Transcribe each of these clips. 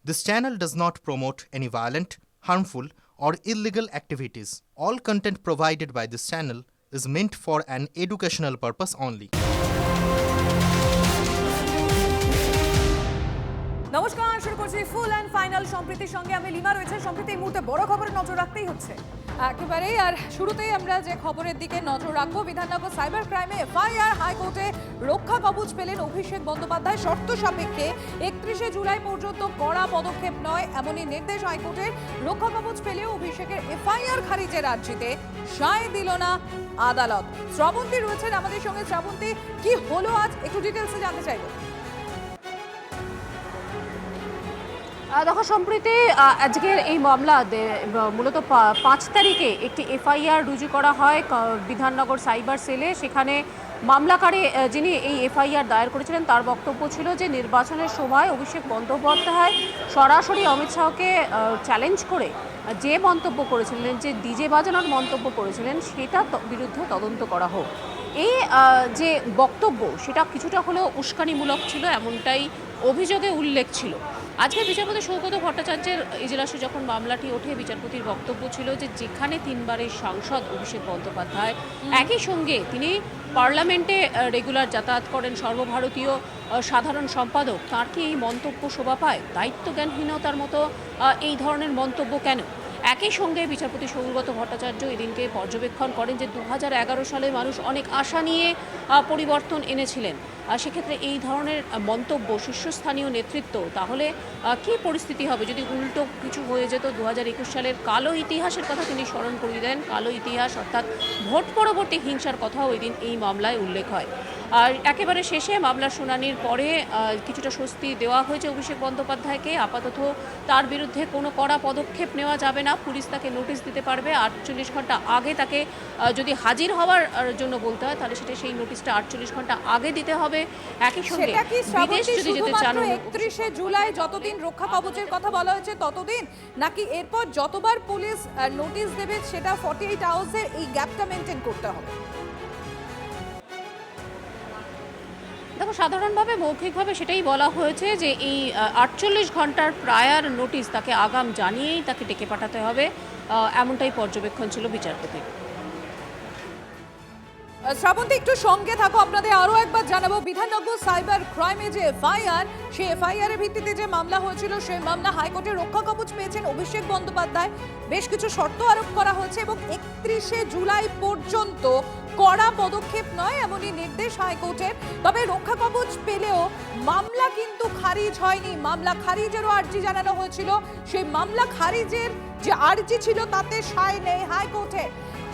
This channel does not promote any violent, harmful, or illegal activities. All content provided by this channel is meant for an educational purpose only. নমস্কার, শুরু করছি full and final. সম্প্রীতির সঙ্গে আমি lima রয়েছে। সম্প্রীতি এই মুহূর্তে বড় খবরে নজর রাখতেই হচ্ছে একেবারেই। আর শুরুতেই আমরা যে খবরের দিকে নজর রাখবো, বিধাননগর সাইবার ক্রাইমে এফআইআর। হাইকোর্টে রক্ষা কবচ পেলেন অভিষেক বন্দ্যোপাধ্যায়। শর্ত সাপেক্ষে 31শে জুলাই পর্যন্ত কড়া পদক্ষেপ নয়, এমনই নির্দেশ হাইকোর্টের। রক্ষা কবচ পেলেও অভিষেকের এফআইআর খারিজের আর্জিতে সায় দিল না আদালত। শ্রাবন্তী রয়েছেন আমাদের সঙ্গে। শ্রাবন্তী, কি হলো আজ, একটু ডিটেলসে জানতে চাইবো। দেখো সম্প্রীতি, আজকের এই মামলা মূলত 5 তারিখে একটি এফআইআর রুজু করা হয় বিধাননগর সাইবার সেলে। সেখানে মামলাকারী যিনি এই এফআইআর দায়ের করেছিলেন তার বক্তব্য ছিল যে নির্বাচনের সময় অভিষেক বন্দ্যোপাধ্যায় সরাসরি অমিত শাহকে চ্যালেঞ্জ করে যে মন্তব্য করেছিলেন, যে ডিজে বাজানোর মন্তব্য করেছিলেন, সেটা বিরুদ্ধে তদন্ত করা হোক। এই যে বক্তব্য সেটা কিছুটা হলেও উস্কানিমূলক ছিল, এমনটাই অভিযোগে উল্লেখ ছিল। আজকে বিচারপতি সৌগত ভট্টাচার্যের ইজলাসে যখন মামলাটি ওঠে, বিচারপতির বক্তব্য ছিল যে যেখানে 3 বারের সাংসদ অভিষেক বন্দ্যোপাধ্যায়, একই সঙ্গে তিনি পার্লামেন্টে রেগুলার যাতায়াত করেন, সর্বভারতীয় সাধারণ সম্পাদক, তার কি এই মন্তব্য শোভা পায়? দায়িত্বজ্ঞানহীনতার মতো এই ধরনের মন্তব্য কেন? একই সঙ্গে বিচারপতি সৌগত ভট্টাচার্য এদিনকে পর্যবেক্ষণ করেন যে 2011 সালে মানুষ অনেক আশা নিয়ে পরিবর্তন এনেছিলেন। সেক্ষেত্রে এই ধরনের মন্তব্য শীর্ষস্থানীয় নেতৃত্ব, তাহলে কী পরিস্থিতি হবে যদি উল্টো কিছু হয়ে যেত? 2021 সালের কালো ইতিহাসের কথা তিনি স্মরণ করিয়ে দেন। কালো ইতিহাস অর্থাৎ ভোট পরবর্তী হিংসার কথাও ওই দিন এই মামলায় উল্লেখ হয়। আর একেবারে শেষে মামলার শুনানির পরে কিছুটা স্বস্তি দেওয়া হয়েছে অভিষেক বন্দ্যোপাধ্যায়কে। আপাতত তার বিরুদ্ধে কোনো কড়া পদক্ষেপ নেওয়া যাবে না। পুলিশ তাকে নোটিশ দিতে পারবে। 48 ঘন্টা আগে তাকে যদি হাজির হওয়ার জন্য বলতে হয়, তাহলে সেটা সেই নোটিশটা 48 ঘন্টা আগে দিতে হবে। একই সঙ্গে বিদেশ যদি যেতে চান, 31শে জুলাই যতদিন রক্ষা কবচের কথা বলা হয়েছে ততদিন, নাকি এরপর যতবার পুলিশ নোটিশ দেবে সেটা 48 আওয়ার্সের এই গ্যাপটা মেনটেন করতে হবে? দেখো, সাধারণভাবে মৌখিকভাবে সেটাই বলা হয়েছে যে এই 48 ঘন্টার প্রায়ার নোটিশ তাকে আগাম জানিয়েই তাকে ডেকে পাঠাতে হবে, এমনটাই পর্যবেক্ষণ ছিল বিচারপতির। শ্রাবন্তী, একটু সঙ্গে থাকো। আপনাদের আরো একবার জানাবো, বিধাননগর সাইবার ক্রাইমে যে এফআইআর, সেই এফআইআর এর ভিত্তিতে যে মামলা হয়েছিল, সেই মামলা হাইকোর্টে রক্ষা কবচ পেয়েছেন অভিষেক বন্দ্যোপাধ্যায়। বেশ কিছু শর্ত আরোপ করা হয়েছে এবং 31শে জুলাই পর্যন্ত কড়া পদক্ষেপ নয়, এমনই নির্দেশ হাইকোর্টের। তবে রক্ষা কবচ পেলেও মামলা কিন্তু খারিজ হয়নি। মামলা খারিজেরও আর্জি জানানো হয়েছিল। সেই মামলা খারিজের যে আর্জি ছিল তাতে সায় নেই হাইকোর্টে।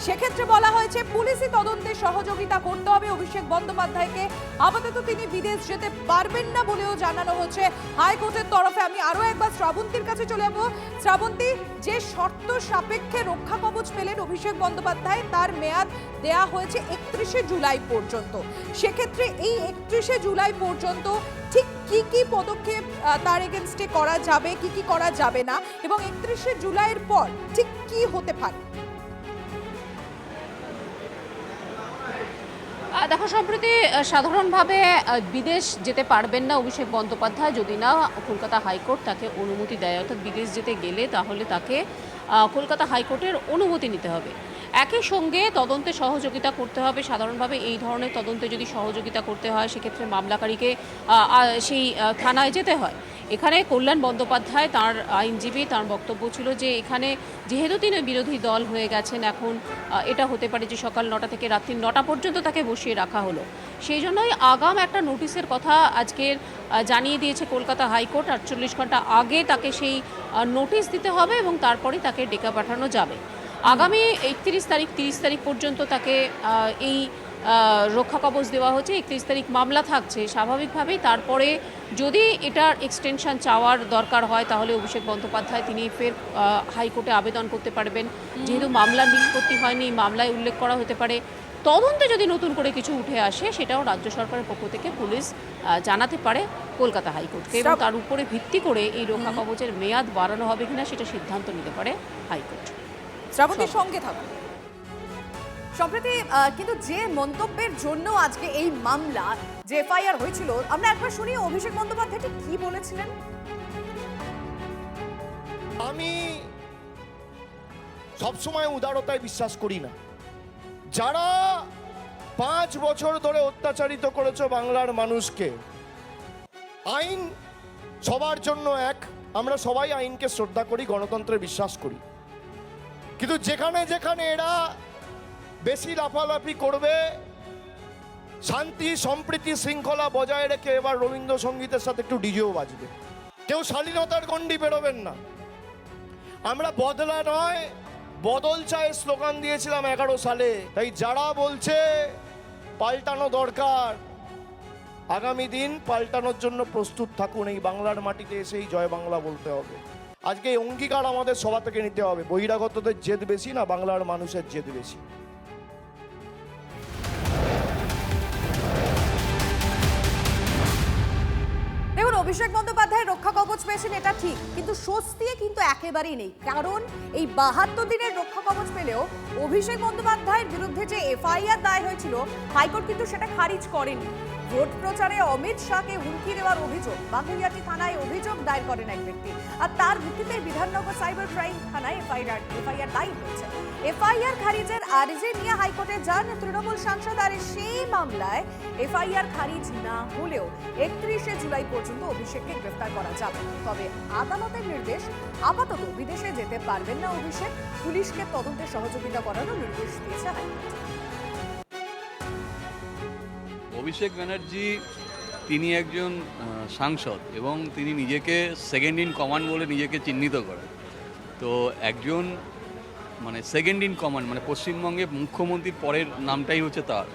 সেক্ষেত্রে বলা হয়েছে পুলিশি তদন্তে সহযোগিতা করতে হবে অভিষেক বন্দ্যোপাধ্যায়কে। আপাতত তিনি বিদেশ যেতে পারবেন না বলেও জানানো হচ্ছে হাইকোর্টের তরফে। আমি আরো একবার শ্রাবন্তীর কাছে চলে যাবো। শ্রাবন্তী, যে শর্ত সাপেক্ষে রক্ষা কবচ পেলেন অভিষেক বন্দ্যোপাধ্যায়, তার মেয়াদ দেয়া হয়েছে 31শে জুলাই পর্যন্ত। সেক্ষেত্রে এই 31শে জুলাই পর্যন্ত ঠিক কি কি পদক্ষেপ তার এগেনস্টে করা যাবে, কি কি করা যাবে না, এবং 31শে জুলাইয়ের পর ঠিক কি হতে পারে? দেখো সম্প্রতি সাধারণভাবে বিদেশ যেতে পারবেন না অভিষেক বন্দ্যোপাধ্যায় যদি না কলকাতা হাইকোর্ট তাকে অনুমতি দেয়। অর্থাৎ বিদেশ যেতে গেলে তাহলে তাকে কলকাতা হাইকোর্টের অনুমতি নিতে হবে। একই সঙ্গে তদন্তে সহযোগিতা করতে হবে। সাধারণভাবে এই ধরনের তদন্তে যদি সহযোগিতা করতে হয়, সেক্ষেত্রে মামলাকারীকে সেই থানায় যেতে হয়। এখানে কল্যাণ বন্দ্যোপাধ্যায়, তার আইনজীবী, তার বক্তব্য ছিল যে এখানে যেহেতু তিনি বিরোধী দল হয়ে গেছেন, এখন এটা হতে পারে যে সকাল 9টা থেকে রাত্রি 9টা পর্যন্ত তাকে বসিয়ে রাখা হলো। সেই জন্যই আগাম একটা নোটিশের কথা আজকের জানিয়ে দিয়েছে কলকাতা হাইকোর্ট। 48 ঘন্টা আগে তাকে সেই নোটিশ দিতে হবে এবং তারপরে তাকে ডেকে পাঠানো যাবে। আগামী 31 তারিখ 30 তারিখ পর্যন্ত তাকে এই রক্ষা কবচ দেওয়া হচ্ছে। 31 তারিখ মামলা থাকছে স্বাভাবিকভাবেই। তারপরে যদি এটার এক্সটেনশন চাওয়ার দরকার হয়, তাহলে অভিষেক বন্দ্যোপাধ্যায় তিনি ফের হাইকোর্টে আবেদন করতে পারবেন। যেহেতু মামলার নিষ্পত্তি হয়নি, মামলায় উল্লেখ করা হতে পারে। তদন্তে যদি নতুন করে কিছু উঠে আসে, সেটাও রাজ্য সরকারের পক্ষ থেকে পুলিশ জানাতে পারে কলকাতা হাইকোর্টকে, এবং তার উপরে ভিত্তি করে এই রক্ষা কবচের মেয়াদ বাড়ানো হবে কিনা সেটা সিদ্ধান্ত নিতে পারে হাইকোর্ট। শ্রাবন্তীর সঙ্গে থাকুন। সম্প্রতি কিন্তু যে মন্তব্যের জন্য আজকে এই মামলা, যে এফআইআর হয়েছিল, আমরা একবার শুনি অভিষেক বন্দ্যোপাধ্যায় ঠিক কি বলেছিলেন। আমি সবসময় উদারতায় বিশ্বাস করি না। যারা 5 বছর ধরে অত্যাচারিত করেছে বাংলার মানুষকে, আইন সবার জন্য এক, আমরা সবাই আইনকে শ্রদ্ধা করি, গণতন্ত্রে বিশ্বাস করি, কিন্তু যেখানে যেখানে এরা বেশি লাফালাফি করবে, শান্তি সম্প্রীতি শৃঙ্খলা বজায় রেখে এবার রবীন্দ্রসঙ্গীতের সাথে একটু ডিজেও বাজবে। কেউ শালীনতার গণ্ডি বেরোবেন না। আমরা বদলা নয় বদল চাই স্লোগান দিয়েছিলাম 11 সালে। তাই যারা বলছে পাল্টানো দরকার, আগামী দিন পাল্টানোর জন্য প্রস্তুত থাকুন। এই বাংলার মাটিতে এসেই জয় বাংলা বলতে হবে। আজকে এই অঙ্গীকার আমাদের সভা থেকে নিতে হবে। বহিরাগতদের জেদ বেশি না, বাংলার মানুষের জেদ বেশি। দেখুন, অভিষেক বন্দ্যোপাধ্যায় রক্ষা কবচ পেয়েছেন এটা ঠিক, কিন্তু স্বস্তি কিন্তু একেবারেই নেই। কারণ এই 72 দিনের রক্ষা কবচ পেলেও অভিষেক বন্দ্যোপাধ্যায়ের বিরুদ্ধে যে এফআইআর দায়ের হয়েছিল, হাইকোর্ট কিন্তু সেটা খারিজ করেনি। ভোট প্রচারে অমিত শাহকে হুমকি দেওয়ার অভিযোগ, বাগুইয়াটি থানায় অভিযোগ দায়ের করেন এক ব্যক্তি, আর তার ভিত্তিতে বিধাননগর সাইবার ক্রাইম থানায় এফআইআর দায়ের হয়েছে। এফআইআর খারিজের আর্জি নিয়ে হাইকোর্টে যান তৃণমূল সাংসদ, আর সেই মামলায় এফআইআর খারিজ না হলেও 31শে জুলাই পর্যন্ত অভিষেককে গ্রেফতার করা যাবে। তবে আদালতের নির্দেশ, আপাতত বিদেশে যেতে পারবেন না অভিষেক, পুলিশকে তদন্তে সহযোগিতা করারও নির্দেশ দিয়েছে হাইকোর্ট। অভিষেক ব্যানার্জি তিনি একজন সাংসদ এবং তিনি নিজেকে সেকেন্ড ইন কমান্ড বলে নিজেকে চিহ্নিত করেন। তো একজন মানে সেকেন্ড ইন কমান্ড মানে পশ্চিমবঙ্গে মুখ্যমন্ত্রীর পরের নামটাই হচ্ছে তার।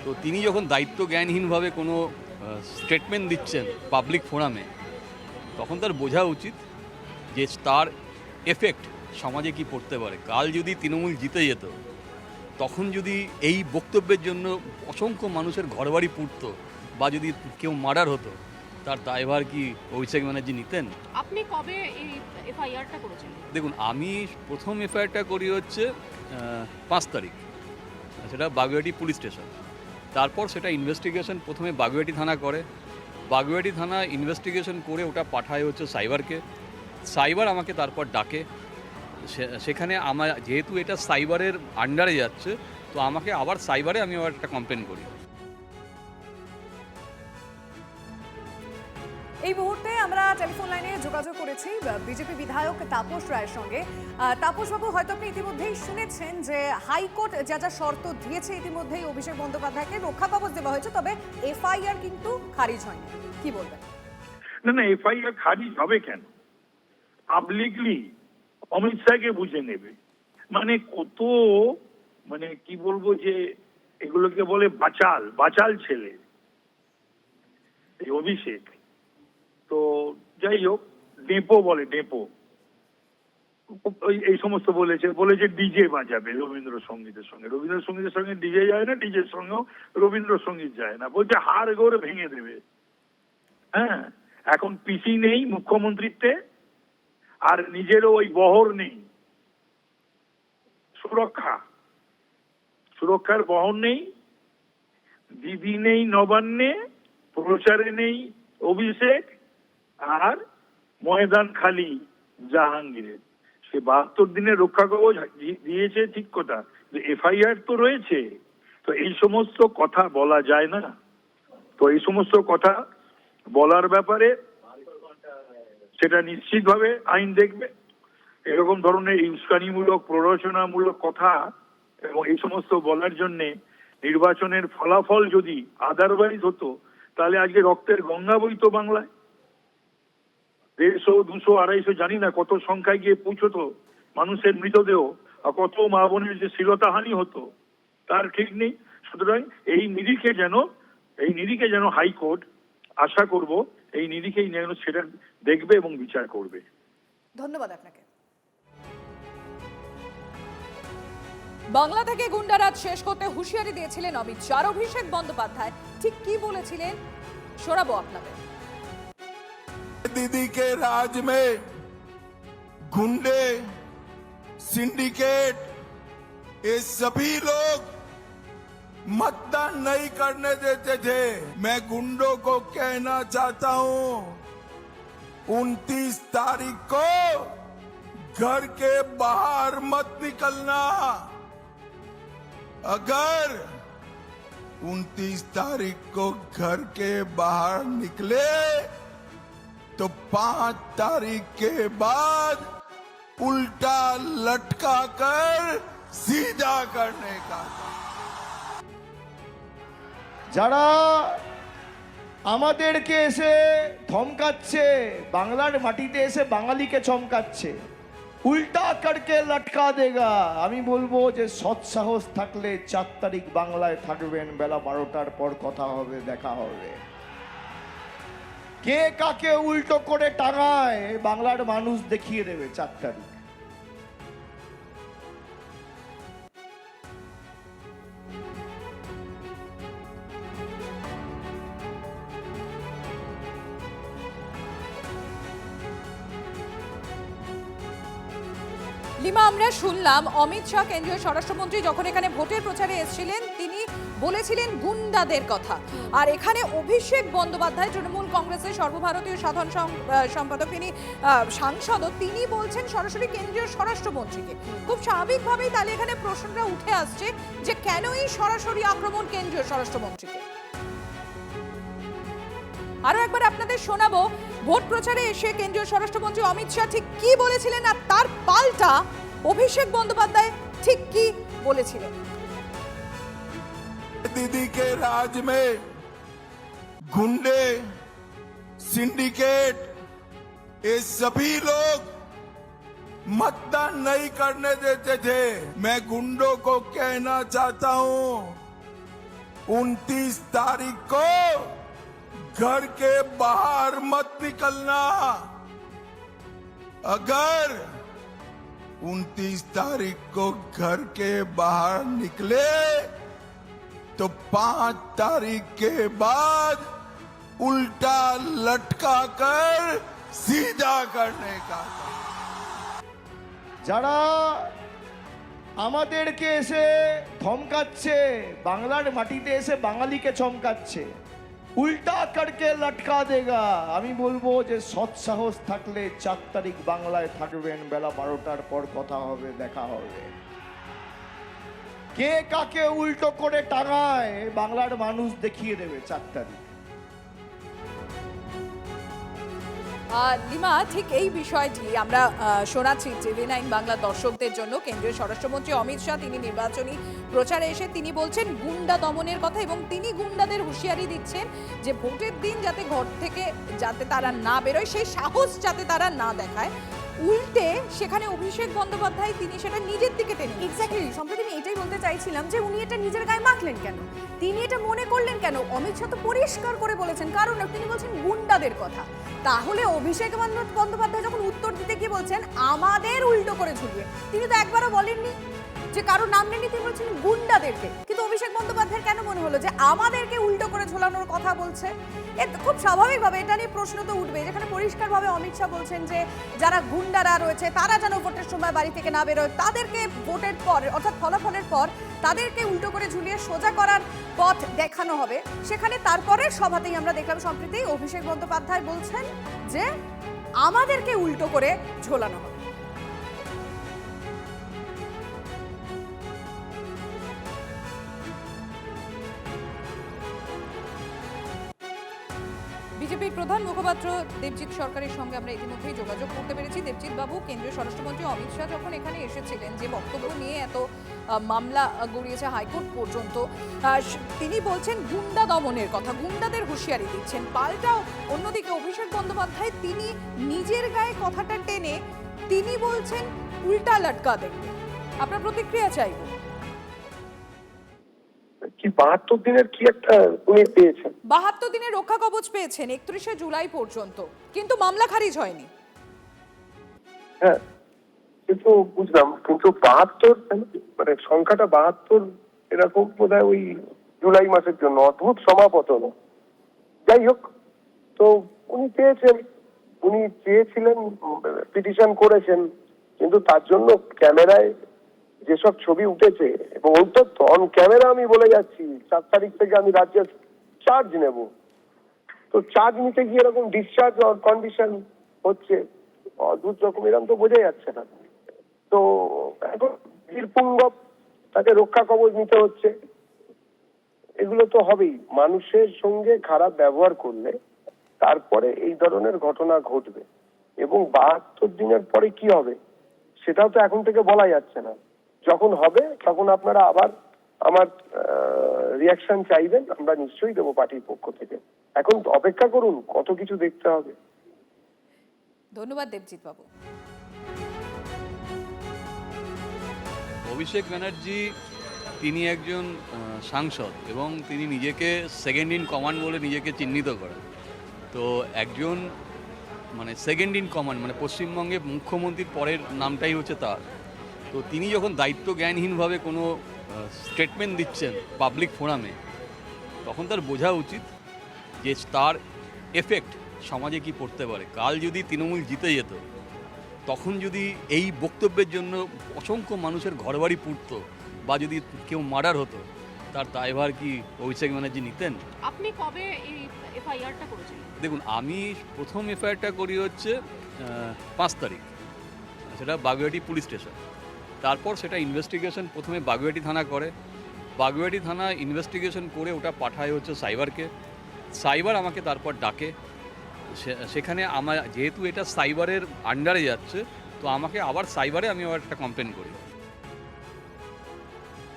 তো তিনি যখন দায়িত্ব জ্ঞানহীনভাবে কোনো স্টেটমেন্ট দিচ্ছেন পাবলিক ফোরামে, তখন তার বোঝা উচিত যে তার এফেক্ট সমাজে কি পড়তে পারে। কাল যদি তৃণমূল জিতে যেত, তখন যদি এই বক্তব্যের জন্য অসংখ্য মানুষের ঘরবাড়ি পুড়ত বা যদি কেউ মার্ডার হতো, তার দায়ভার কি অভিষেক ব্যানার্জি নিতেন? আপনি কবে এই এফআইআরটা করেছেন? দেখুন, আমি প্রথম এফআইআরটা করি হচ্ছে 5 তারিখ, সেটা বাগুইয়াটি পুলিশ স্টেশন। তারপর সেটা ইনভেস্টিগেশন প্রথমে বাগুইয়াটি থানা করে, বাগুইয়াটি থানা ইনভেস্টিগেশন করে ওটা পাঠায় হচ্ছে সাইবারকে, সাইবার আমাকে তারপর ডাকে। সেখানে আমার যেহেতু এটা সাইবারের আন্ডারে যাচ্ছে, তো আমাকে আবার সাইবারে আমি আবার একটা কমপ্লেন করি। এই মুহূর্তে আমরা টেলিফোন লাইনে যোগাযোগ করেছি বিজেপি বিধায়ক তাপস রায়ের সঙ্গে। তাপসবাবু, হয়তো আপনি ইতিমধ্যেই শুনেছেন যে হাইকোর্ট যা যা শর্ত দিয়েছে, ইতিমধ্যেই অভিষেক বন্দ্যোপাধ্যায়কে রক্ষা কবচ দেওয়া হয়েছে, তবে এফআইআর কিন্তু খারিজ হয়নি। কি বলবেন? না, এফআইআর খারিজ হবে কেন? পাবলিকলি অমিত শাহকে বুঝে নেবে। মানে কত, মানে কি বলবো, যে এগুলোকে বলে বাচাল ছেলে এই অভিষেক। তো যাই হোক, ডেপো বলে, ডেপো এই সমস্ত বলেছে ডিজে বাজাবে রবীন্দ্রসঙ্গীতের সঙ্গে। রবীন্দ্রসঙ্গীতের সঙ্গে ডিজে যায় না, ডিজের সঙ্গেও রবীন্দ্রসঙ্গীত যায় না। বলছে হাড় গোড় ভেঙে দেবে। হ্যাঁ, এখন পিসি নেই মুখ্যমন্ত্রীত্বে, আর নিজেরও ওই বহর নেই, সুরক্ষার বহর নেই, দিদি নেই নবান্নে, প্রচারে নেই অভিষেক, আর ময়দান খালি জাহাঙ্গীরের। সে 72 দিনের রক্ষা কবচ দিয়েছে ঠিক কথা, এফআইআর তো রয়েছে। তো এই সমস্ত কথা বলা যায় না। তো এই সমস্ত কথা বলার ব্যাপারে সেটা নিশ্চিতভাবে আইন দেখবে। এরকম ধরনের উস্কানিমূলক প্ররোচনামূলক কথা এবং এই সমস্ত বলার জন্য নির্বাচনের ফলাফল যদি আদারওয়াইজ হতো, তাহলে আজকে রক্তের গঙ্গা বইতো বাংলায়। 150, 200, 250 জানি না কত সংখ্যায় গিয়ে পৌঁছতো মানুষের মৃতদেহ, আর কত মা বোনের যে শ্লীলতাহানি হতো তার ঠিক নেই। সুতরাং এই নিরিখে যেন হাইকোর্ট, আশা করব এই নিরিখেই যেন সেটা দেখবে এবং বিচার করবে। ধন্যবাদ আপনাকে। বাংলা থেকে গুন্ডারাজ শেষ করতে হুঁশিয়ারি দিয়েছিলেন অমিত শাহ। অভিষেক বন্দ্যোপাধ্যায় ঠিক কি বলেছিলেন শোনাবো আপনাদের। दीदी के राज में गुंडे, सिंडिकेट, ये सभी लोग मतदान नहीं करने देते थे। मैं गुंडों को कहना चाहता हूं, 29 तारीख को घर के बाहर मत निकलना। अगर 29 तारीख को घर के बाहर निकले तो 5 तारीख के बाद उल्टा लटका कर सीधा करने का। যারা আমাদেরকে এসে ধমকাচ্ছে, বাংলার মাটিতে এসে বাঙালিকে চমকাচ্ছে, উল্টা করকে লটকা দেগা, আমি বলবো যে সৎ সাহস থাকলে 4 তারিখ বাংলায় থাকবেন, বেলা 12টার পর কথা হবে, দেখা হবে। কে কাকে উল্টো করে টাঙায় বাংলার মানুষ দেখিয়ে দেবে 4 তারিখ। লিমা, আমরা শুনলাম অমিত শাহ কেন্দ্রীয় স্বরাষ্ট্রমন্ত্রী যখন এখানে ভোটের প্রচারে এসেছিলেন তিনি বলেছিলেন গুন্ডাদের কথা, আর এখানে অভিষেক বন্দ্যোপাধ্যায় তৃণমূল কংগ্রেসের সর্বভারতীয় সাধারণ সম্পাদক, তিনি সাংসদও, তিনি বলছেন সরাসরি কেন্দ্রীয় স্বরাষ্ট্রমন্ত্রীকে। খুব স্বাভাবিকভাবেই তাহলে এখানে প্রশ্নটা উঠে আসছে যে কেনই সরাসরি আক্রমণ কেন্দ্রীয় স্বরাষ্ট্রমন্ত্রীকে। আরো একবার আপনাদের শোনাবো ভোট প্রচারে এসে কেন্দ্রীয় স্বরাষ্ট্রমন্ত্রী অমিত শাহ ঠিক কি বলেছিলেন আর তার পাল্টা অভিষেক বন্দ্যোপাধ্যায় ঠিক কি বলেছিলেন। दीदी के राज में गुंडे, सिंडिकेट, ये सभी लोग मतदान नहीं करने देते थे। मैं गुंडों को कहना चाहता हूं 29 तारीख को घर के बाहर मत निकलना। अगर 29 तारीख को घर के बाहर निकले तो 5 तारीख के बाद उल्टा लटका कर सीधा करने का। যারা আমাদেরকে এসে ধমকাচ্ছে, বাংলার মাটিতে এসে বাঙালিকে চমকাচ্ছে, উল্টা করকে লটকা দেগা, আমি বলবো যে সৎ সাহস থাকলে 4 তারিখ বাংলায় থাকবেন, বেলা 12টার পর কথা হবে, দেখা হবে। কে কাকে উল্টো করে টাঙায় বাংলার মানুষ দেখিয়ে দেবে 4 তারিখ। লিমা, ঠিক এই বিষয়টি আমরা শোনাচ্ছি TV9 বাংলা দর্শকদের জন্য। কেন্দ্রীয় স্বরাষ্ট্রমন্ত্রী অমিত শাহ তিনি নির্বাচনী প্রচারে এসে তিনি বলছেন গুন্ডা দমনের কথা এবং তিনি গুন্ডাদের হুঁশিয়ারি দিচ্ছেন যে ভোটের দিন যাতে ঘর থেকে যাতে তারা না বেরোয়, সেই সাহস যাতে তারা না দেখায়। উল্টে সেখানে অভিষেক বন্দ্যোপাধ্যায় তিনি সেটা নিজের দিকে টেনে। এক্স্যাক্টলি, সম্প্রতি আমি এটাই বলতে চাইছিলাম যে উনি এটা নিজের গায়ে মাখলেন কেন, তিনি এটা মনে করলেন কেন। অমিত শাহ তো পরিষ্কার করে বলেছেন, কারণ তিনি বলছেন গুন্ডাদের কথা। তাহলে অভিষেক বন্দ্যোপাধ্যায় যখন উত্তর দিতে গিয়ে বলছেন আমাদের উল্টো করে ঝুলিয়ে, তিনি তো একবারও বলেননি যে কারোর নাম নেননি, তিনি বলছেন গুন্ডাদেরকে। কিন্তু অভিষেক বন্দ্যোপাধ্যায়ের কেন মনে হলো যে আমাদেরকে উল্টো করে ঝোলানোর কথা বলছে? খুব স্বাভাবিকভাবে এটা নিয়ে প্রশ্ন তো উঠবে, যেখানে পরিষ্কারভাবে অমিত শাহ বলছেন যে যারা গুন্ডারা রয়েছে তারা যেন ভোটের সময় বাড়ি থেকে না বেরোয়, তাদেরকে ভোটের পর অর্থাৎ ফলাফলের পর তাদেরকে উল্টো করে ঝুলিয়ে সোজা করার পথ দেখানো হবে। সেখানে তারপরের সভাতেই আমরা দেখলাম সম্প্রতি অভিষেক বন্দ্যোপাধ্যায় বলছেন যে আমাদেরকে উল্টো করে ঝোলানো হবে। বিজেপির প্রধান মুখপাত্র দেবজিৎ সরকারের সঙ্গে আমরা ইতিমধ্যেই যোগাযোগ করতে পেরেছি। দেবজিৎ বাবু, কেন্দ্রীয় স্বরাষ্ট্রমন্ত্রী অমিত শাহ যখন এখানে এসেছিলেন, যে বক্তব্য নিয়ে এত মামলা গড়িয়েছে হাইকোর্ট পর্যন্ত, তিনি বলছেন গুন্ডা দমনের কথা, গুন্ডাদের হুঁশিয়ারি দিচ্ছেন। পাল্টাও অন্যদিকে অভিষেক বন্দ্যোপাধ্যায় তিনি নিজের গায়ে কথাটা টেনে তিনি বলছেন উল্টা লটকা দেখবে। আপনার প্রতিক্রিয়া চাইব। কি 72 দিনের কি একটা উনি পেয়েছেন, 72 দিনের রক্ষা কবচ পেয়েছেন 31শে জুলাই পর্যন্ত, কিন্তু মামলা খারিজ হয়নি। হ্যাঁ কিন্তু বুঝলাম, কিন্তু 72 মানে সংখ্যাটা 72 এরকম বোধহয় ওই জুলাই মাসের জন্য অদ্ভুত সমাপতন। যাই হোক, তো উনি পেয়েছেন, উনি চেয়েছিলেন, পিটিশন করেছেন, কিন্তু তার জন্য ক্যামেরায় যেসব ছবি উঠেছে এবং অন্তত অন ক্যামেরা আমি বলে যাচ্ছি 4 তারিখ থেকে আমি রাজ্যের চার্জ নেব, তো চার্জ নিতে গিয়ে এরকম ডিসচার্জ কন্ডিশন হচ্ছে অদ্ভুত রকম, এরকম তো বোঝা যাচ্ছে না। তো এখন বীরপুঙ্গব, তাকে রক্ষা কবচ নিতে হচ্ছে। এগুলো তো হবেই। মানুষের সঙ্গে খারাপ ব্যবহার করলে তারপরে এই ধরনের ঘটনা ঘটবে, এবং 72 দিনের পরে কি হবে সেটাও তো এখন থেকে বলা যাচ্ছে না। যখন হবে তখন আপনারা আবার আমার রিয়াকশন চাইবেন, আমরা নিশ্চয়ই দেবো পার্টির পক্ষ থেকে। এখন অপেক্ষা করুন, কত কিছু দেখতে হবে। ধন্যবাদ দেবজিৎ বাবু। অভিষেক ব্যানার্জি তিনি একজন সাংসদ এবং তিনি নিজেকে সেকেন্ড ইন কমান্ড বলে নিজেকে চিহ্নিত করেন। তো একজন মানে সেকেন্ড ইন কমান্ড মানে পশ্চিমবঙ্গে মুখ্যমন্ত্রীর পরের নামটাই হচ্ছে তার। তো তিনি যখন দায়িত্ব জ্ঞানহীনভাবে কোনো স্টেটমেন্ট দিচ্ছেন পাবলিক ফোরামে, তখন তার বোঝা উচিত যে তার এফেক্ট সমাজে কি পড়তে পারে। কাল যদি তৃণমূল জিতে যেত, তখন যদি এই বক্তব্যের জন্য অসংখ্য মানুষের ঘরবাড়ি পুড়ত বা যদি কেউ মার্ডার হতো, তার দায়ভার কি অভিষেক ব্যানার্জি নিতেন? আপনি কবে এই এফআইআরটা করেছিলেন? দেখুন, আমি প্রথম এফআইআরটা করি হচ্ছে 5 তারিখ, সেটা বাগুইআটি পুলিশ স্টেশন। তারপর সেটা ইনভেস্টিগেশন প্রথমে বাগুইআটি থানা করে, বাগুইআটি থানা ইনভেস্টিগেশন করে ওটা পাঠায় হচ্ছে সাইবারকে। সাইবার আমাকে তারপর ডাকে, সেখানে আমার যেহেতু এটা সাইবারের আন্ডারে যাচ্ছে, তো আমাকে আবার সাইবারে আমি আবার একটা কমপ্লেন করি।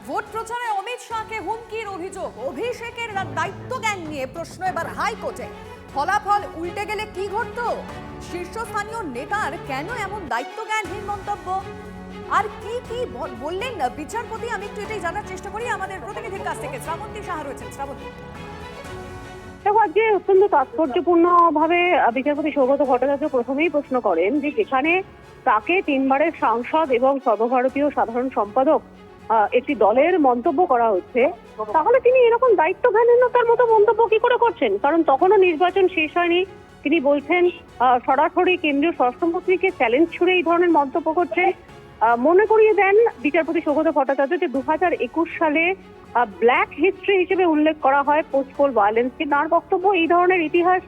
ভোট প্রচারে অমিত শাহকে হুমকির অভিযোগ, অভিষেকের দায়িত্ব জ্ঞান নিয়ে প্রশ্ন এবার হাইকোর্টে। ফলাফল উল্টে গেলে কি ঘটতো? শীর্ষস্থানীয় নেতার কেন এমন দায়িত্ব জ্ঞানহীন মন্তব্য? আর কি কি বললেন বিচারপতি, আমি একটু এটাই জানার চেষ্টা করি আমাদের প্রতিনিধির কাছ থেকে। শ্রাবন্তী সাহা রয়েছেন। শ্রাবন্তী, দেখো, আজকে অত্যন্ত তাৎপর্যপূর্ণ ভাবে বিচারপতি সৌগত ভট্টাচার্য প্রথমেই প্রশ্ন করেন যে যেখানে তাকে 3 বারের সাংসদ এবং সর্বভারতীয় সাধারণ সম্পাদক একটি দলের মন্তব্য করা হচ্ছে, তাহলে তিনি এরকম দায়িত্বজ্ঞানহীনতার মতো মন্তব্য কি করে করছেন? কারণ তখনও নির্বাচন শেষ হয়নি। তিনি বলছেন সরাসরি কেন্দ্রীয় স্বরাষ্ট্রমন্ত্রীকে চ্যালেঞ্জ ছুড়ে এই ধরনের মন্তব্য করছেন। মনে করিয়ে দেন বিচারপতি সৌগত ভট্টাচার্য যে 2021 সালে ব্ল্যাক হিস্ট্রি হিসেবে উল্লেখ করা হয় পোস্ট পোল ভায়োলেন্সকে। তার বক্তব্য, এই ধরনের ইতিহাস